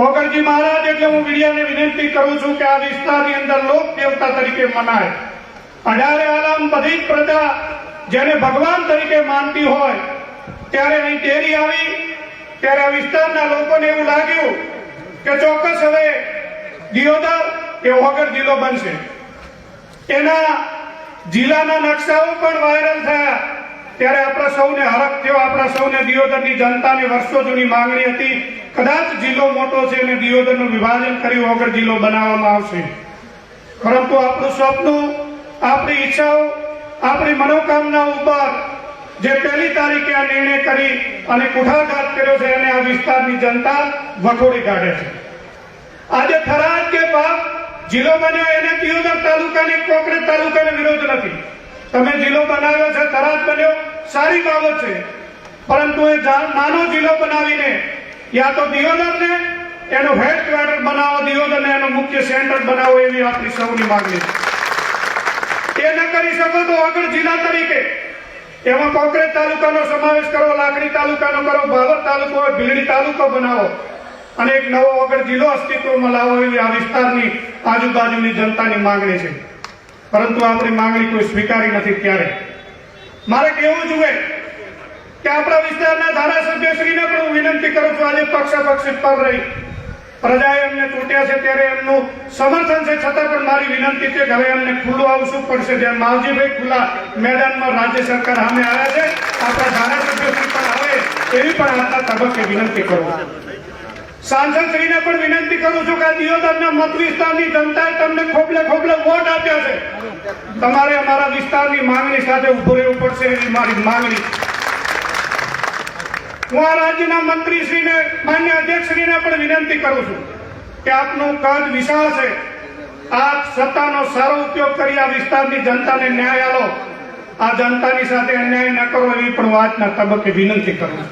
S9: ઓગણજી મહારાજ એટલે હું મીડિયાને વિનંતી કરું છું કે આ વિસ્તારની અંદર લોક દેવતા તરીકે મનાય. 18 આલમ બધી જ પ્રજા જેને ભગવાન તરીકે માનતી હોય ત્યારે અહીં તેરી આવી ત્યારે આ વિસ્તારના લોકોને એવું લાગ્યું કે ચોક્કસ હવે દિયોદર એ વગર જિલ્લો બનશે. એના જિલ્લાના નકશાઓ પણ વાયરલ થયા ત્યારે આપણા સૌને હરખ થયો. આપણા સૌને દિયોદરની જનતાની વર્ષો જૂની માંગણી હતી કદાચ જિલ્લો મોટો છે અને દિયોદરનું વિભાજન કરી વગર જિલ્લો બનાવવામાં આવશે. પરંતુ આપણું સપનું, આપણી ઈચ્છાઓ, આપણી મનોકામનાઓ ઉપર જે 1 તારીખે આ નિર્ણય કરી અને કુઠાઘાત કર્યો છે એને આ વિસ્તારની જનતા વખોડી કાઢે છે. આજે થરાદ કે બાપ જિલ્લો બન્યો એને દિયોદર તાલુકાને કોકરેજ તાલુકાને વિરોધ નથી. તમે જિલ્લો બનાવ્યો છે, થરાદ બન્યો, સારી બાબત છે. પરંતુ એ નાનો જિલ્લો બનાવીને યા તો દિયોદરને એનો હેડક્વાર્ટર બનાવો, દિયોદરને એનું મુખ્ય સેન્ટર બનાવો એવી આપણી સૌની માંગણી છે. એ ન કરી શકો તો આગળ જિલ્લા તરીકે એમાં કોકરેજ તાલુકાનો સમાવેશ કરો, લાખણી તાલુકાનો કરો, ભાવર તાલુકો હોય, ભીલડી તાલુકો બનાવો અને એક નવો વગર જિલ્લો અસ્તિત્વમાં લાવો એવી આ વિસ્તારની આજુબાજુની જનતાની માંગણી છે. પરંતુ આપણી માંગણી કોઈ સ્વીકારી નથી. ત્યારે મારે કહેવું જોઈએ કે આપણા વિસ્તારના ધારાસભ્યશ્રીને પણ હું વિનંતી કરું છું, આજે પક્ષાપક્ષી પર રહી પ્રજાએ એમને ચૂંટ્યા છે ત્યારે એમનું સમર્થન છે, છતાં પણ મારી વિનંતી છે કે હવે એમને ખુલ્લું આવવું પડશે. જેમ માવજીભાઈ ખુલ્લા મેદાનમાં રાજ્ય સરકાર સામે આવ્યા છે, આપણા ધારાસભ્યશ્રી પણ આવે એવી પણ આજના તબક્કે વિનંતી કરું. સાંસદશ્રીને પણ વિનંતી કરું છું કે આ દિયોદરના મત વિસ્તારની જનતાએ તમને ખોબલે ખોબલે વોટ આપ્યા છે, તમારે અમારા વિસ્તારની માંગણી સાથે ઉભું રહેવું પડશે એવી મારી માંગણી. હું આ રાજ્યના મંત્રીશ્રીને, માન્ય અધ્યક્ષશ્રીને પણ વિનંતી કરું છું કે આપનું કદ વિશાળ છે, આપ સત્તાનો સારો ઉપયોગ કરી આ વિસ્તારની જનતાને ન્યાય આપો, આ જનતાની સાથે અન્યાય ન કરો એવી પણ વાતના તબક્કે વિનંતી કરું છું.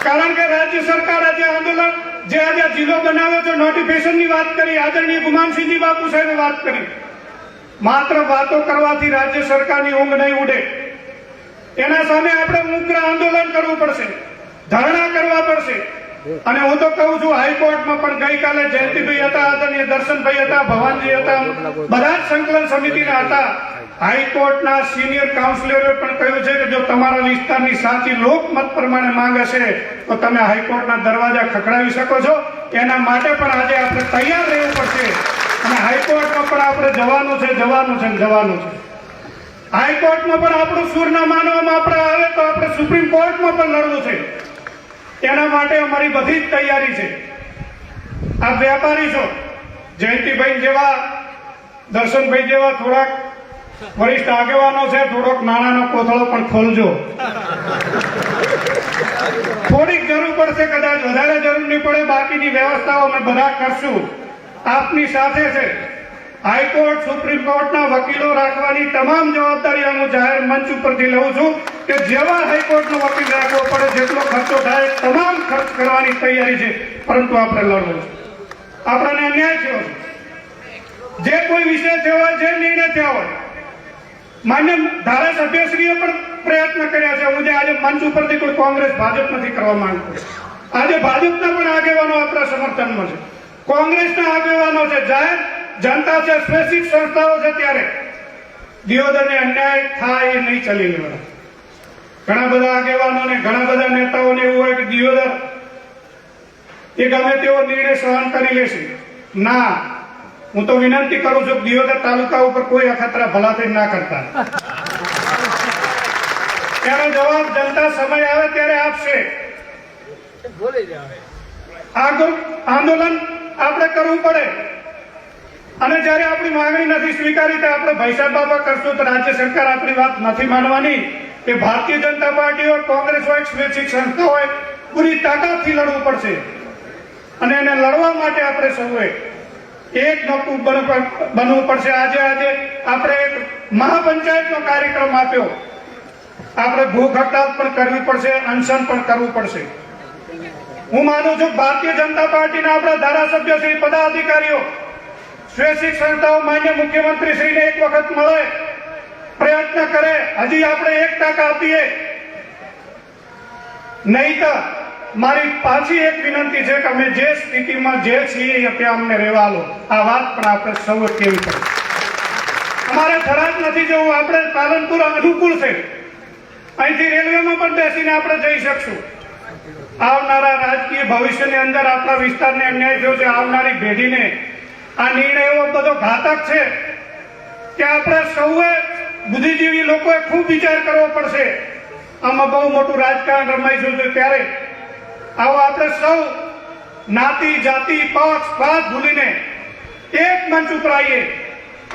S9: કારણ કે રાજ્ય સરકાર આજે આંદોલન જે આજે જિલ્લો બનાવ્યો છે, નોટિફિકેશનની વાત કરી, આદરણીય ગુમાનસિંહજી બાપુ સાહેબે વાત કરી. માત્ર વાતો કરવાથી રાજ્ય સરકારની ઊંઘ નહીં ઉડે. એના સામે આપણે ઉગ્ર આંદોલન કરવું પડશે, ધરણા કરવા પડશે. અને હું તો કહું છું હાઈકોર્ટમાં પણ ગઈકાલે જયંતિભાઈ હતા, આદરણીય દર્શનભાઈ હતા, ભવાનજી હતા, બધા જ સંકલન સમિતિના હતા. હાઈકોર્ટના સિનિયર કાઉન્સિલરે પણ કહ્યું છે કે જો તમારા વિસ્તારની સાચી લોકમત પ્રમાણે માંગ હશે તો તમે હાઈકોર્ટના દરવાજા ખખડાવી શકો છો. એના માટે પણ આજે આપણે તૈયાર રહેવું પડશે અને હાઈકોર્ટમાં પણ આપણે જવાનું છે. હાઈકોર્ટમાં પણ આપણું સૂર ન માનવામાં આપણે આવે તો આપણે સુપ્રીમ કોર્ટમાં પણ લડવું છે. એના માટે અમારી બધી જ તૈયારી છે. આ વેપારી છો, જયંતિભાઈ જેવા, દર્શનભાઈ જેવા થોડાક વરિષ્ઠ આગેવાનો છે, થોડોક નાણાનો કોથળો પણ ખોલજો. થોડીક જરૂર પડશે, કદાચ વધારે જરૂર નહીં પડે, બાકીની વ્યવસ્થાઓ અમે બધા કરશું. આપની સાથે છે. હાઈકોર્ટ, સુપ્રીમ કોર્ટના વકીલો રાખવાની તમામ જવાબદારી હું જાહેર મંચ ઉપરથી લઉં છું કે જેવા હાઈકોર્ટનો વકીલ રાખવો પડે, જેટલો ખર્ચો થાય તમામ ખર્ચ કરવાની તૈયારી છે. પરંતુ આપણે લડવું છે. આપણને અન્યાય થયો છે, જે કોઈ વિષય થયો હોય, જે નિર્ણય થયા હોય, માન્ય ધારાસભ્યશ્રીએ પણ પ્રયત્ન કર્યા છે. હું આજે મંચ ઉપરથી કોઈ કોંગ્રેસ ભાજપ નથી કરવા માંગતો. આજે ભાજપના પણ આગેવાનો આપણા સમર્થનમાં છે, કોંગ્રેસના આગેવાનો છે, જાહેર જનતા છે, સ્વૈચ્છિક સંસ્થાઓ છે. ત્યારે દિયોદરને અન્યાય થાય એ નહીં ચલી લેવાય. ઘણા બધા આગેવાનોને, ઘણા બધા નેતાઓને એવું હોય કે દિયોદર એ ગમે તેવો નિર્ણય સહન કરી લેશે. ના, હું તો વિનંતી કરું છું દિયોદર તાલુકા ઉપર કોઈ અખતરા ભલાથી ના કરતા. એનો જવાબ જનતા સમય આવે ત્યારે આપશે. આંદોલન આપણે કરવું પડે અને જયારે આપણી માંગણી નથી સ્વીકારી તો આપણે ભૈસાબ બાબા કરશું તો રાજ્ય સરકાર આપણી વાત નથી માનવાની. એ ભારતીય જનતા પાર્ટી હોય, કોંગ્રેસ હોય, સ્વૈચ્છિક સંસ્થા હોય, પૂરી તાકાતથી લડવું પડશે. અને એને લડવા માટે આપણે સૌએ એક નકું બનવું પડશે. આજે આપણે એક મહાપંચાયતનો કાર્યક્રમ આપ્યો. આપણે ભૂખ હડતાલ પણ કરવી પડશે, અનશન પણ કરવું પડશે. હું માનું છું ભારતીય જનતા પાર્ટીના આપણા ધારાસભ્ય શ્રી, પદાધિકારીઓ, સ્વૈચ્છિક સંસ્થાઓ માન્ય મુખ્યમંત્રી શ્રીને એક વખત મળે, પ્રયત્ન કરે. હજી આપણે 1% આપીએ, નહીં તો મારી પાછી એક વિનંતી છે કે અમે જે સ્થિતિમાં જે છીએ ત્યાં અમને રહેવા લો. આ વાત પણ આપણે સૌએ કેવી પડે. અમારે થરાદ નથી જવું, આપણે પાલનપુર અનુકૂળ છે. અહીંથી રેલવેમાં પણ બેસીને આપણે જઈ શકશું. આવનારા રાજકીય ભવિષ્યની અંદર આપણા વિસ્તારને અન્યાય થયો છે. આવનારી પેઢીને આ નિર્ણય એવો બધો ઘાતક છે કે આપણે સૌએ બુદ્ધિજીવી લોકોએ ખૂબ વિચાર કરવો પડશે. આમાં બહુ મોટું રાજકારણ રમાઈશું છે. ત્યારે આવો આપણે સૌ જ્ઞાતિ જાતિ પક્ષ પાત ભૂલીને એક મંચ ઉપર આવીએ.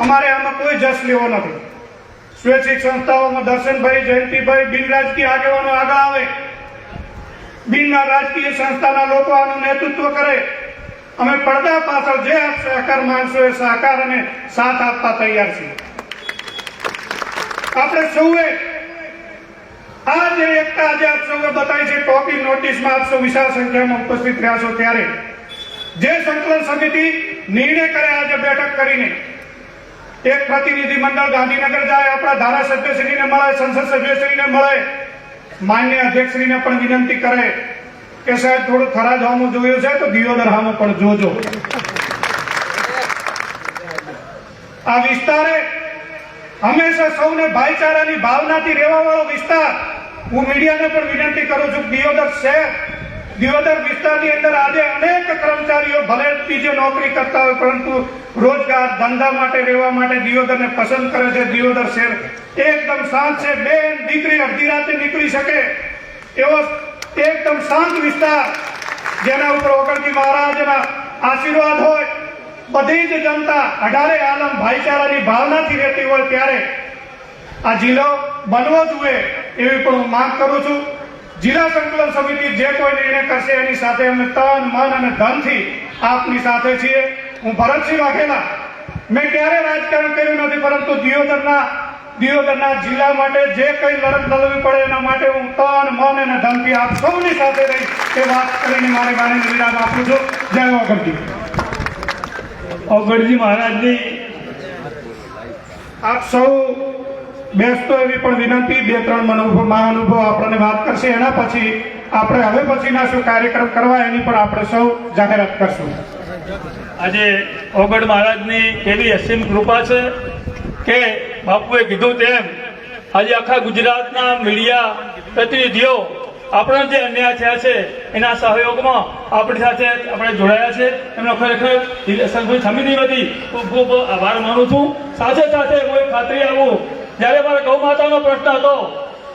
S9: અમારે આમાં કોઈ જશ લેવો નથી. સ્વૈચ્છિક સંસ્થાઓમાં દર્શનભાઈ, જયંતિભાઈ, બિન રાજકીય આગેવાનો આગળ આવે, બિન રાજકીય સંસ્થાના લોકો આનું નેતૃત્વ કરે. અમે પડદા પાછળ જે સહકાર માંગશો એ સહકાર અને સાથ આપવા તૈયાર છીએ. આપણે સૌએ આ જે એકતા આજે આપ સૌએ બતાવી છે, ટોપી નોટિસમાં આપ સૌ વિશાળ સંખ્યામાં ઉપસ્થિત રહ્યા છો, ત્યારે જે સંકલન સમિતિ નિર્ણય કરે આજે બેઠક કરીને એક પ્રતિનિધિ મંડળ ગાંધીનગર જાય, આપણા ધારાસભ્યશ્રીને મળે, સંસદ સભ્યશ્રીને મળે, માન્ય અધ્યક્ષશ્રીને પણ વિનંતી કરે કે સાહેબ થોડું થરાદ હામું જોયું છે તો દિયોદર હામું પણ જોજો. આ વિસ્તારે હંમેશા સૌને ભાઈચારાની ભાવનાથી રહેવા વાળો વિસ્તાર. હું મીડિયાને પણ વિનંતી કરું છું, દિયોદર શહેર, દિયોદર વિસ્તારની અંદર આજે અનેક કર્મચારીઓ ભલે બીજે નોકરી કરતા હોય પરંતુ રોજગાર ધંધા માટે રહેવા માટે દિયોદરને પસંદ કરે છે. દિયોદર શહેર એકદમ શાંત છે. બેન દીકરી અડધી રાતે નીકળી શકે એવો એકદમ શાંત વિસ્તાર, જેના ઉપર ઓગણજી મહારાજના આશીર્વાદ હોય. બધી જ જનતા 18 આલમ ભાઈચારાની ભાવનાથી રહેતી હોય, ત્યારે આ જિલ્લો બનવો જોઈએ એવી પણ હું માંગ કરું છું. જિલ્લા સંકલન સમિતિ જે કોઈ નિર્ણય કરશે એની સાથે અમે તન મન અને ધનથી આપની સાથે છીએ. હું ભરતસિંહ વાઘેલા, મેં ક્યારે રાજકારણ કર્યું નથી, પરંતુ દિયોદરના જિલ્લા માટે જે કઈ લડત લડવી પડે એના માટે હું તન મન અને ધનથી આપ સૌની સાથે રહી એ વાત કરીને મારે ગાડીને વિરામ આપું છું. જય ઓગણજી.
S8: ઓગણજી મહારાજની
S9: આપ સૌ બેસતો એવી પણ વિનંતી. 2-3 મહાનુભવો આપણને વાત કરશે, એના પછી આપણે હવે પછીના શું કાર્યક્રમ કરવા એની પણ આપણે સૌ જાહેરાત કરશું.
S8: આજે ઓગણ મહારાજની કેવી અસીમ કૃપા છે કે બાપુએ કીધું તેમ આજે આખા ગુજરાતના મીડિયા પ્રતિનિધિઓ આપણા જે અન્યાય થયા છે એના સહયોગમાં આપણી સાથે આપણે જોડાયા છે. એમનો ખરેખર સમિતિ વતી ખૂબ ખૂબ આભાર માનું છું. સાથે સાથે હું એક ખાતરી આપું, જ્યારે મારા ગૌ માતાનો પ્રશ્ન હતો,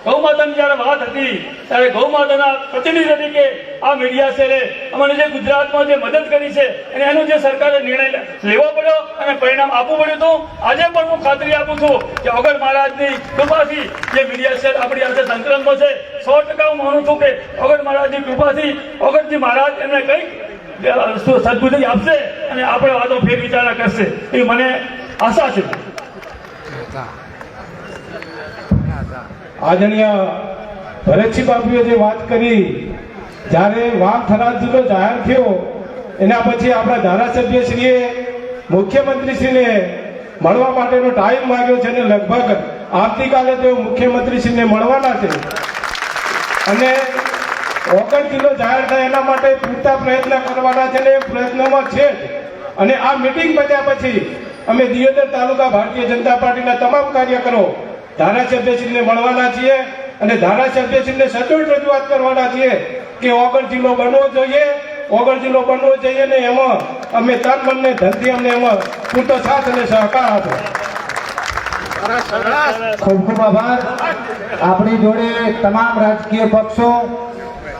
S8: ગૌ માતાની જ્યારે વાત હતી, ત્યારે ગૌ માતાના પ્રતિનિધિ તરીકે આ મીડિયા શેરે અમને જે ગુજરાતમાં જે મદદ કરી છે અને એનો જે સરકારે નિર્ણય લેવો પડ્યો અને પરિણામ આપવું પડ્યું હતું, આજે પણ હું ખાતરી આપું છું કે ઓગણ મહારાજની કૃપાથી જે મીડિયા શેર આપણી સાથે સંકલનમાં છે, 100% હું માનું છું કે ઓગણ મહારાજની કૃપાથી ઓગણજી મહારાજ એમને કંઈક સદબુદ્ધિ આપશે અને આપણે વાતો ફેર વિચારણા કરશે એ મને આશા છે.
S6: આદરણીય ભરતસિંહ બાપુએ જે વાત કરી, જ્યારે વાવ થરાદ જિલ્લો જાહેર થયો એના પછી આપણા ધારાસભ્યશ્રીએ મુખ્યમંત્રીશ્રીને મળવા માટેનો ટાઈમ માંગ્યો છે અને લગભગ આવતીકાલે તેઓ મુખ્યમંત્રીશ્રીને મળવાના છે અને ઓગણ જિલ્લો જાહેર થાય એના માટે પૂરતા પ્રયત્ન કરવાના છે અને એ પ્રયત્નોમાં છે જ. અને આ મિટિંગ પત્યા પછી અમે દિયોદર તાલુકા ભારતીય જનતા પાર્ટીના તમામ કાર્યકરો ધારાસભ્યશ્રીને મળવાના છીએ અને ધારાસભ્યશ્રીને સચોટ રજૂઆત કરવાના છીએ કે ઓગણ જિલ્લો બનવો જોઈએ, ઓગણ જિલ્લો બનવો જોઈએ ને એમાં અમે તન મનને ધનથી અમને એમાં પૂરતો સાથ અને સહકાર આપો.
S7: ખૂબ ખૂબ આભાર. આપણી જોડે તમામ રાજકીય પક્ષો,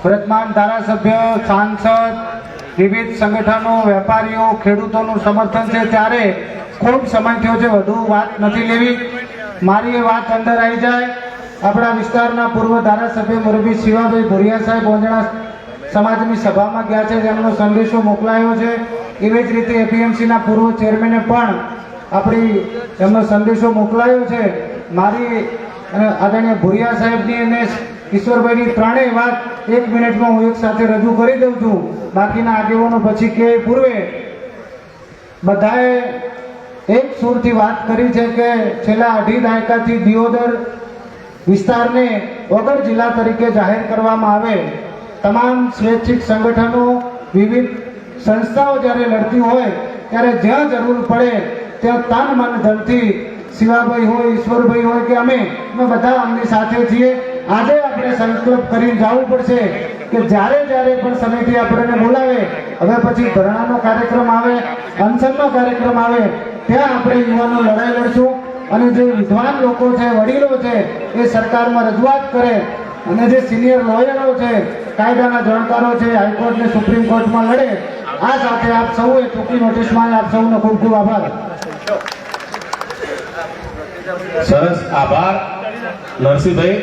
S7: વર્તમાન ધારાસભ્ય, સાંસદ, વિવિધ સંગઠનો, વેપારીઓ, ખેડૂતોનું સમર્થન છે, ત્યારે ખૂબ સમય થયો છે, વધુ વાત નથી લેવી. મારી એ વાત અંદર આવી જાય. આપણા વિસ્તારના પૂર્વ ધારાસભ્ય મોરબી શિવાભાઈ ભુરિયા સાહેબ ઓંજણા સમાજની સભામાં ગયા છે, જેમનો સંદેશો મોકલાયો છે. એવી જ રીતે એપીએમસીના પૂર્વ ચેરમેને પણ આપણી એમનો સંદેશો મોકલાયો છે. મારી આદરણીય ભુરિયા સાહેબની અને ઈશ્વરભાઈની ત્રણેય વાત 1 મિનિટમાં હું એક સાથે રજૂ કરી દઉં છું. બાકીના આગેવાનો પછી કે પૂર્વે બધાએ એક સુરથી વાત કરી છે કે છેલ્લા 2.5 દાયકાથી દિયોદર વિસ્તારને વગર જિલ્લા તરીકે જાહેર કરવામાં આવે તમામ સ્વૈચ્છિક સંગઠનો વિવિધ સંસ્થાઓ જ્યારે લડતી હોય ત્યારે જ્યાં જરૂર પડે ત્યાં તન મન ધનથી શિવાભાઈ હોય, ઈશ્વરભાઈ હોય કે અમે બધા અમની સાથે છીએ. આજે આપણે સંકલ્પ કરીને જવું પડશે કે જ્યારે પણ સમિતિ આપણને બોલાવે, હવે પછી ધરણાનો કાર્યક્રમ આવે, અનશનનો કાર્યક્રમ આવે, ત્યાં આપણે યુવાનો લડાઈ લડશું અને જે વિદ્વાન લોકો છે, વડીલો છે, એ સરકારમાં રજૂઆત કરે અને જે સિનિયર લોયરો છે, કાયદાના જાણકારો છે, હાઈકોર્ટ ને સુપ્રીમ કોર્ટમાં લડે. આ સાથે આપ સૌએ ટૂંકી નોટિસમાં આપ સૌનો ખૂબ ખૂબ આભાર.
S1: સરસ, આભાર નરસિંહભાઈ.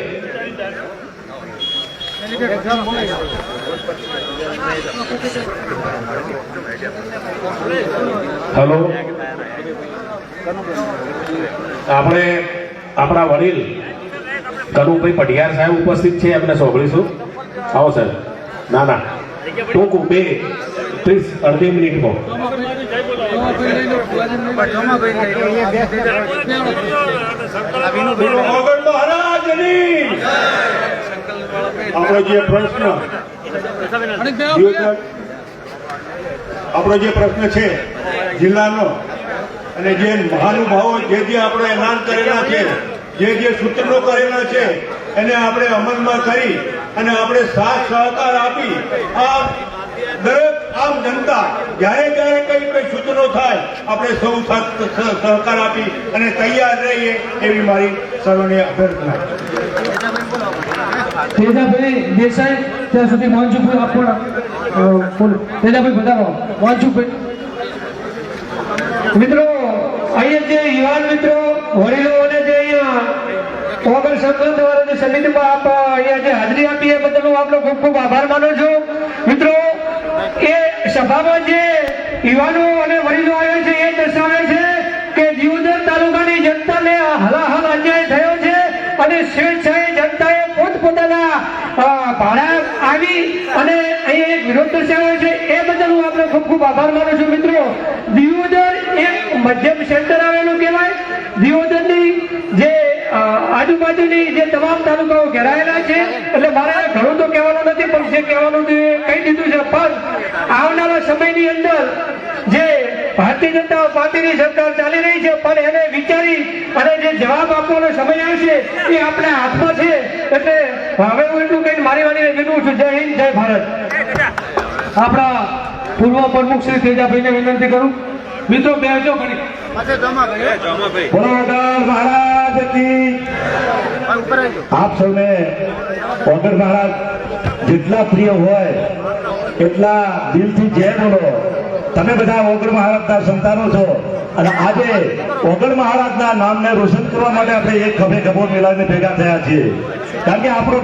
S1: હેલો, આપણે આપણા વડીલ કનુભાઈ પઢિયાર સાહેબ ઉપસ્થિત છે, એમને સાંભળીશું. આવો સાહેબ. ના ના, ટૂંકું 2-30 અડધી મિનિટમાં.
S3: આપણો જે પ્રશ્ન છે જિલ્લાનો, અને જે મહાનુભાવો જે આપણે એલાન કરેલા છે, જે સૂચનો કરેલા છે, એને આપણે અમલમાં કરી અને આપણે સાથ સહકાર આપી આ દરેક આમ જનતા જ્યારે કઈ સૂચનો થાય આપણે સૌ સાથ સહકાર આપી અને તૈયાર રહીએ એવી મારી સર્વને અભ્યર્થના.
S6: તેજાભાઈ દેસાઈ, ત્યાં સુધી મોહનચુભાઈ આપ પણ બોલો. તેજાભાઈ વધારો. મોહનચુભાઈ. મિત્રો, અહીંયા જે યુવાન મિત્રો, વડીલો અને જે અહીંયા ઓગણ સંકલન દ્વારા જે સમિતિમાં આપ અહીંયા જે હાજરી આપી એ બદલ હું આપનો ખૂબ ખૂબ આભાર માનું છું. મિત્રો, એ સભામાં જે યુવાનો અને વડીલો આવ્યા છે એ દર્શાવે છે કે દિયોદર તાલુકાની જનતાને હલાહલ અન્યાય થયો છે અને સ્વેચ્છાએ જનતાએ પોતપોતાના ભાડા આવી અને અહીંયા એક વિરોધ દર્શાવ્યો છે. એ બદલ હું આપનો ખૂબ ખૂબ આભાર માનું છું. મિત્રો, દિયોદર એક મધ્યમ સેન્ટર આવેલું કહેવાય. દિયોદરની જે આજુબાજુની જે તમામ તાલુકાઓ ઘેરાયેલા છે, એટલે મારે ઘણું તો કહેવાનું નથી, પણ જે કહેવાનું છે કહી દીધું છે. પણ આવનારા સમયની અંદર જે ભારતીય જનતા પાર્ટીની સરકાર ચાલી રહી છે, પણ એને વિચારી અને જે જવાબ આપવાનો સમય આવશે એ આપણા હાથમાં છે. એટલે હવે હું એટલું કહીને મારી વાણીને વિનવું છું. જય હિન્દ, જય ભારત. આપણા પૂર્વ પ્રમુખ શ્રી તેજાભાઈને વિનંતી કરું. મિત્રો, બેસજો ઘણી.
S3: મહારાજ કી આપ સૌને વગર મહારાજ જેટલા પ્રિય હોય એટલા દિલથી જય બોલો. તમે બધા વગર મહારાજના સંતાનો છો અને આજે વગર મહારાજના નામને રોશન કરવા માટે આપણે એક ખભે ખભો મિલાવીને ભેગા થયા છીએ. કારણ કે આપણો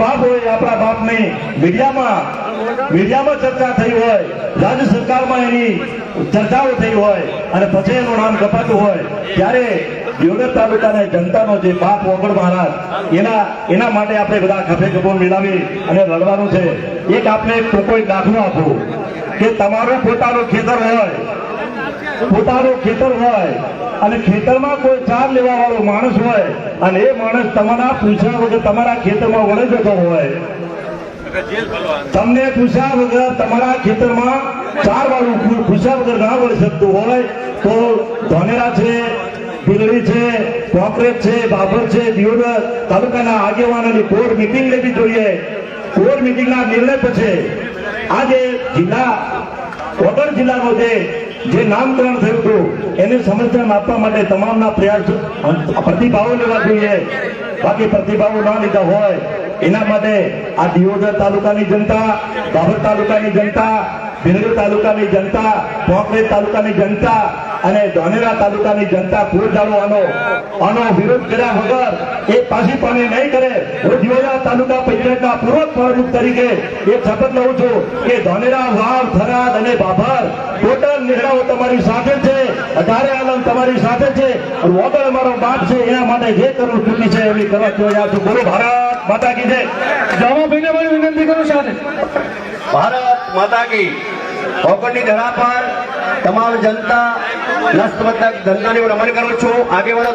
S3: બાપ હોય, આપણા બાપની મીડિયામાં ચર્ચા થઈ હોય, રાજ્ય સરકારમાં એની ચર્ચાઓ થઈ હોય અને પછી એનું નામ કપાતું હોય, ત્યારે દિયોદર તાલુકાના જનતાનો જે બાપ વગર મહારાજ એના માટે આપણે બધા ખભે ખભો મિલાવી અને લડવાનું છે. એક આપણે કોઈ દાખલો આપો કે તમારું પોતાનું ખેતર હોય અને ખેતરમાં કોઈ ચાર લેવા વાળો માણસ હોય અને એ માણસ તમારા પૂછ્યા વગર તમારા ખેતરમાં વળી જતો હોય, તમને પૂછ્યા વગર તમારા ખેતરમાં ચાર વાળું પૂછ્યા વગર ના વળી શકતું હોય તો ધાનેરા છે, પીલડી છે, કોંકરેજ છે, બાબર છે, દિયોદર તાલુકાના આગેવાનોની કોર મિટિંગ લેવી જોઈએ. કોર મિટિંગના નિર્ણય પછી આજે વગર જિલ્લાનો જે નામકરણ થયું હતું એને સમર્થન આપવા માટે તમામના પ્રયાસ પ્રતિભાવો લેવા જોઈએ. બાકી પ્રતિભાવો ના લીધા હોય એના માટે આ દિયોદર તાલુકાની જનતા, બાબર તાલુકાની જનતા, ભીલડી તાલુકાની જનતા, કોંકરેજ તાલુકાની જનતા અને ધાનેરા તાલુકાની જનતા કોઈ દાડો આનો વિરોધ કર્યા વગર એ પાછી પાણી નહીં કરે. હું દિયોદર તાલુકા પંચાયતના પૂર્વ પ્રમુખ તરીકે એક શપથ લઉં છું કે ધાનેરા, વાવ, થરાદ અને બાબર ટોટલ નેતાઓ તમારી સાથે છે, 18 આલમ તમારી સાથે છે. વગર અમારો બાપ છે એના માટે જે કરવું ચૂકી છે એવી કરવા તૈયાર છું. બોલો ભારત માતા કી જય.
S6: જામાભાઈને મારી વિનંતી કરું સાથે.
S1: ભારત માતા કી
S10: ઓગણની ધરા પર તમામ જનતા નસ્તમસ્તક જનતાને હું નમન કરું છું. આગેવાનો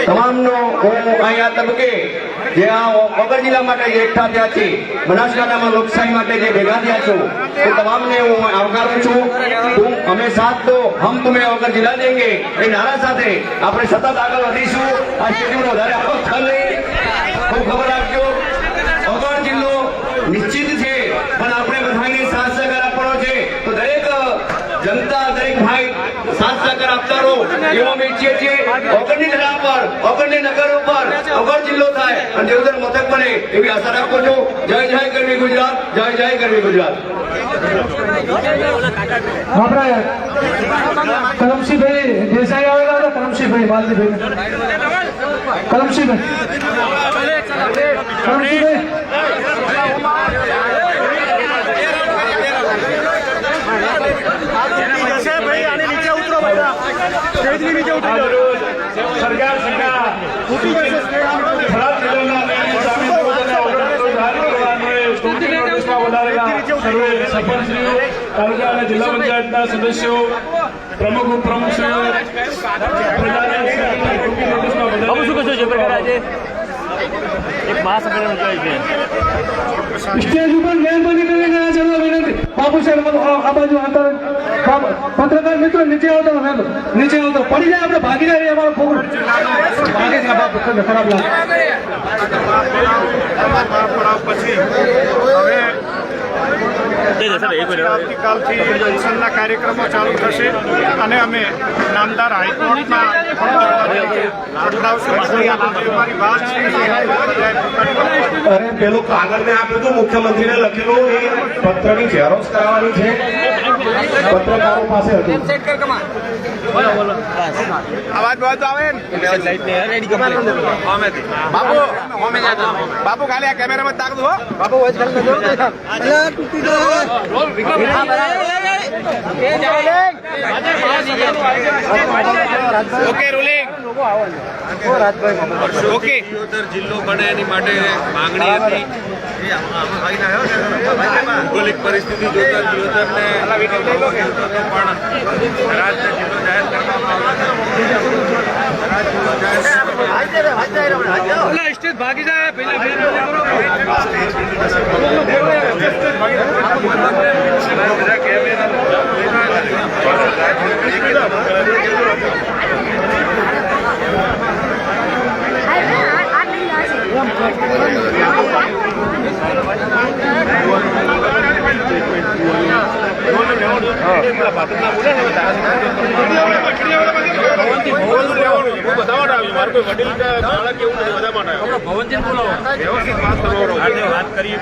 S10: તમામનો હું અહીંયા તબકે જે આ વગર જિલ્લા માટે જે એકઠા થયા છે, બનાસકાંઠામાં લોકશાહી માટે જે ભેગા થયા છો, એ તમામને હું આવકારું છું. અમે સાથ દો હમ તુમે વગર જિલ્લા દેંગે એ નારા સાથે આપણે સતત આગળ વધીશું. આ સ્ટેડિયમનો વધારે આખો ખ્યાલ નહીં, ખૂબ ખબર રાખજો. વગર જિલ્લો નિશ્ચિત છે, પણ આપણે બધાને સાથ સહકાર આપવાનો છે. તો દરેક જનતા, દરેક ભાઈ સાથ સહકાર આપતા રહો એવું અમે ઈચ્છીએ છીએ. વગરની ધરા પર, વગરની નગર ઉપર વગર જિલ્લો થાય અને દેવદર મથક બને એવી આશા રાખું છું. જય જય ગરવી ગુજરાત, જય જય ગરવી ગુજરાત.
S6: આપણે કરમસિંહભાઈ દેસાઈ આવેલા હતા. કરમસિંહભાઈ માલજીભાઈ, કરમસિંહભાઈ
S8: સરકાર ખરાબ સર્વે સરપંચશ્રીઓ, તાલુકા અને જિલ્લા પંચાયતના સદસ્યો, પ્રમુખ ઉપપ્રમુખશ્રીઓ,
S6: સ્ટેજ ઉપર મહેરબાની કરીને આ જવા વિનંતી. બાપુ સાહેબ આ બાજુ પત્રકાર મિત્રો નીચે આવતો, પડી જાય આપણે ભાગી જાય. અમારો છોકરો ભાગે છે, બાપુ ખરાબ લાગે.
S9: આવતીકાલથી જનસંઘના કાર્યક્રમો ચાલુ થશે અને અમે નામદાર હાઈકોર્ટના
S1: અરે પેલું કાગળ ને આપ્યું હતું મુખ્યમંત્રીને લખેલું, એ પત્રની ઝેરોક્ષ કરાવવાની છે, પત્રકારો પાસે હતું.
S9: બાપુ ખાલી આ કેમેરામાં તાક દો. બાપુ ઓકે રોલિંગ. ઓકે,
S11: જિલ્લો બને એની માટે માંગણી હતી. ભૌગોલિક પરિસ્થિતિ જોતા દિયોદરને પણ રાજ્ય જિલ્લો જાહેર કરવામાં આવ્યો છે. ભાગી જાય વાત કરીએ.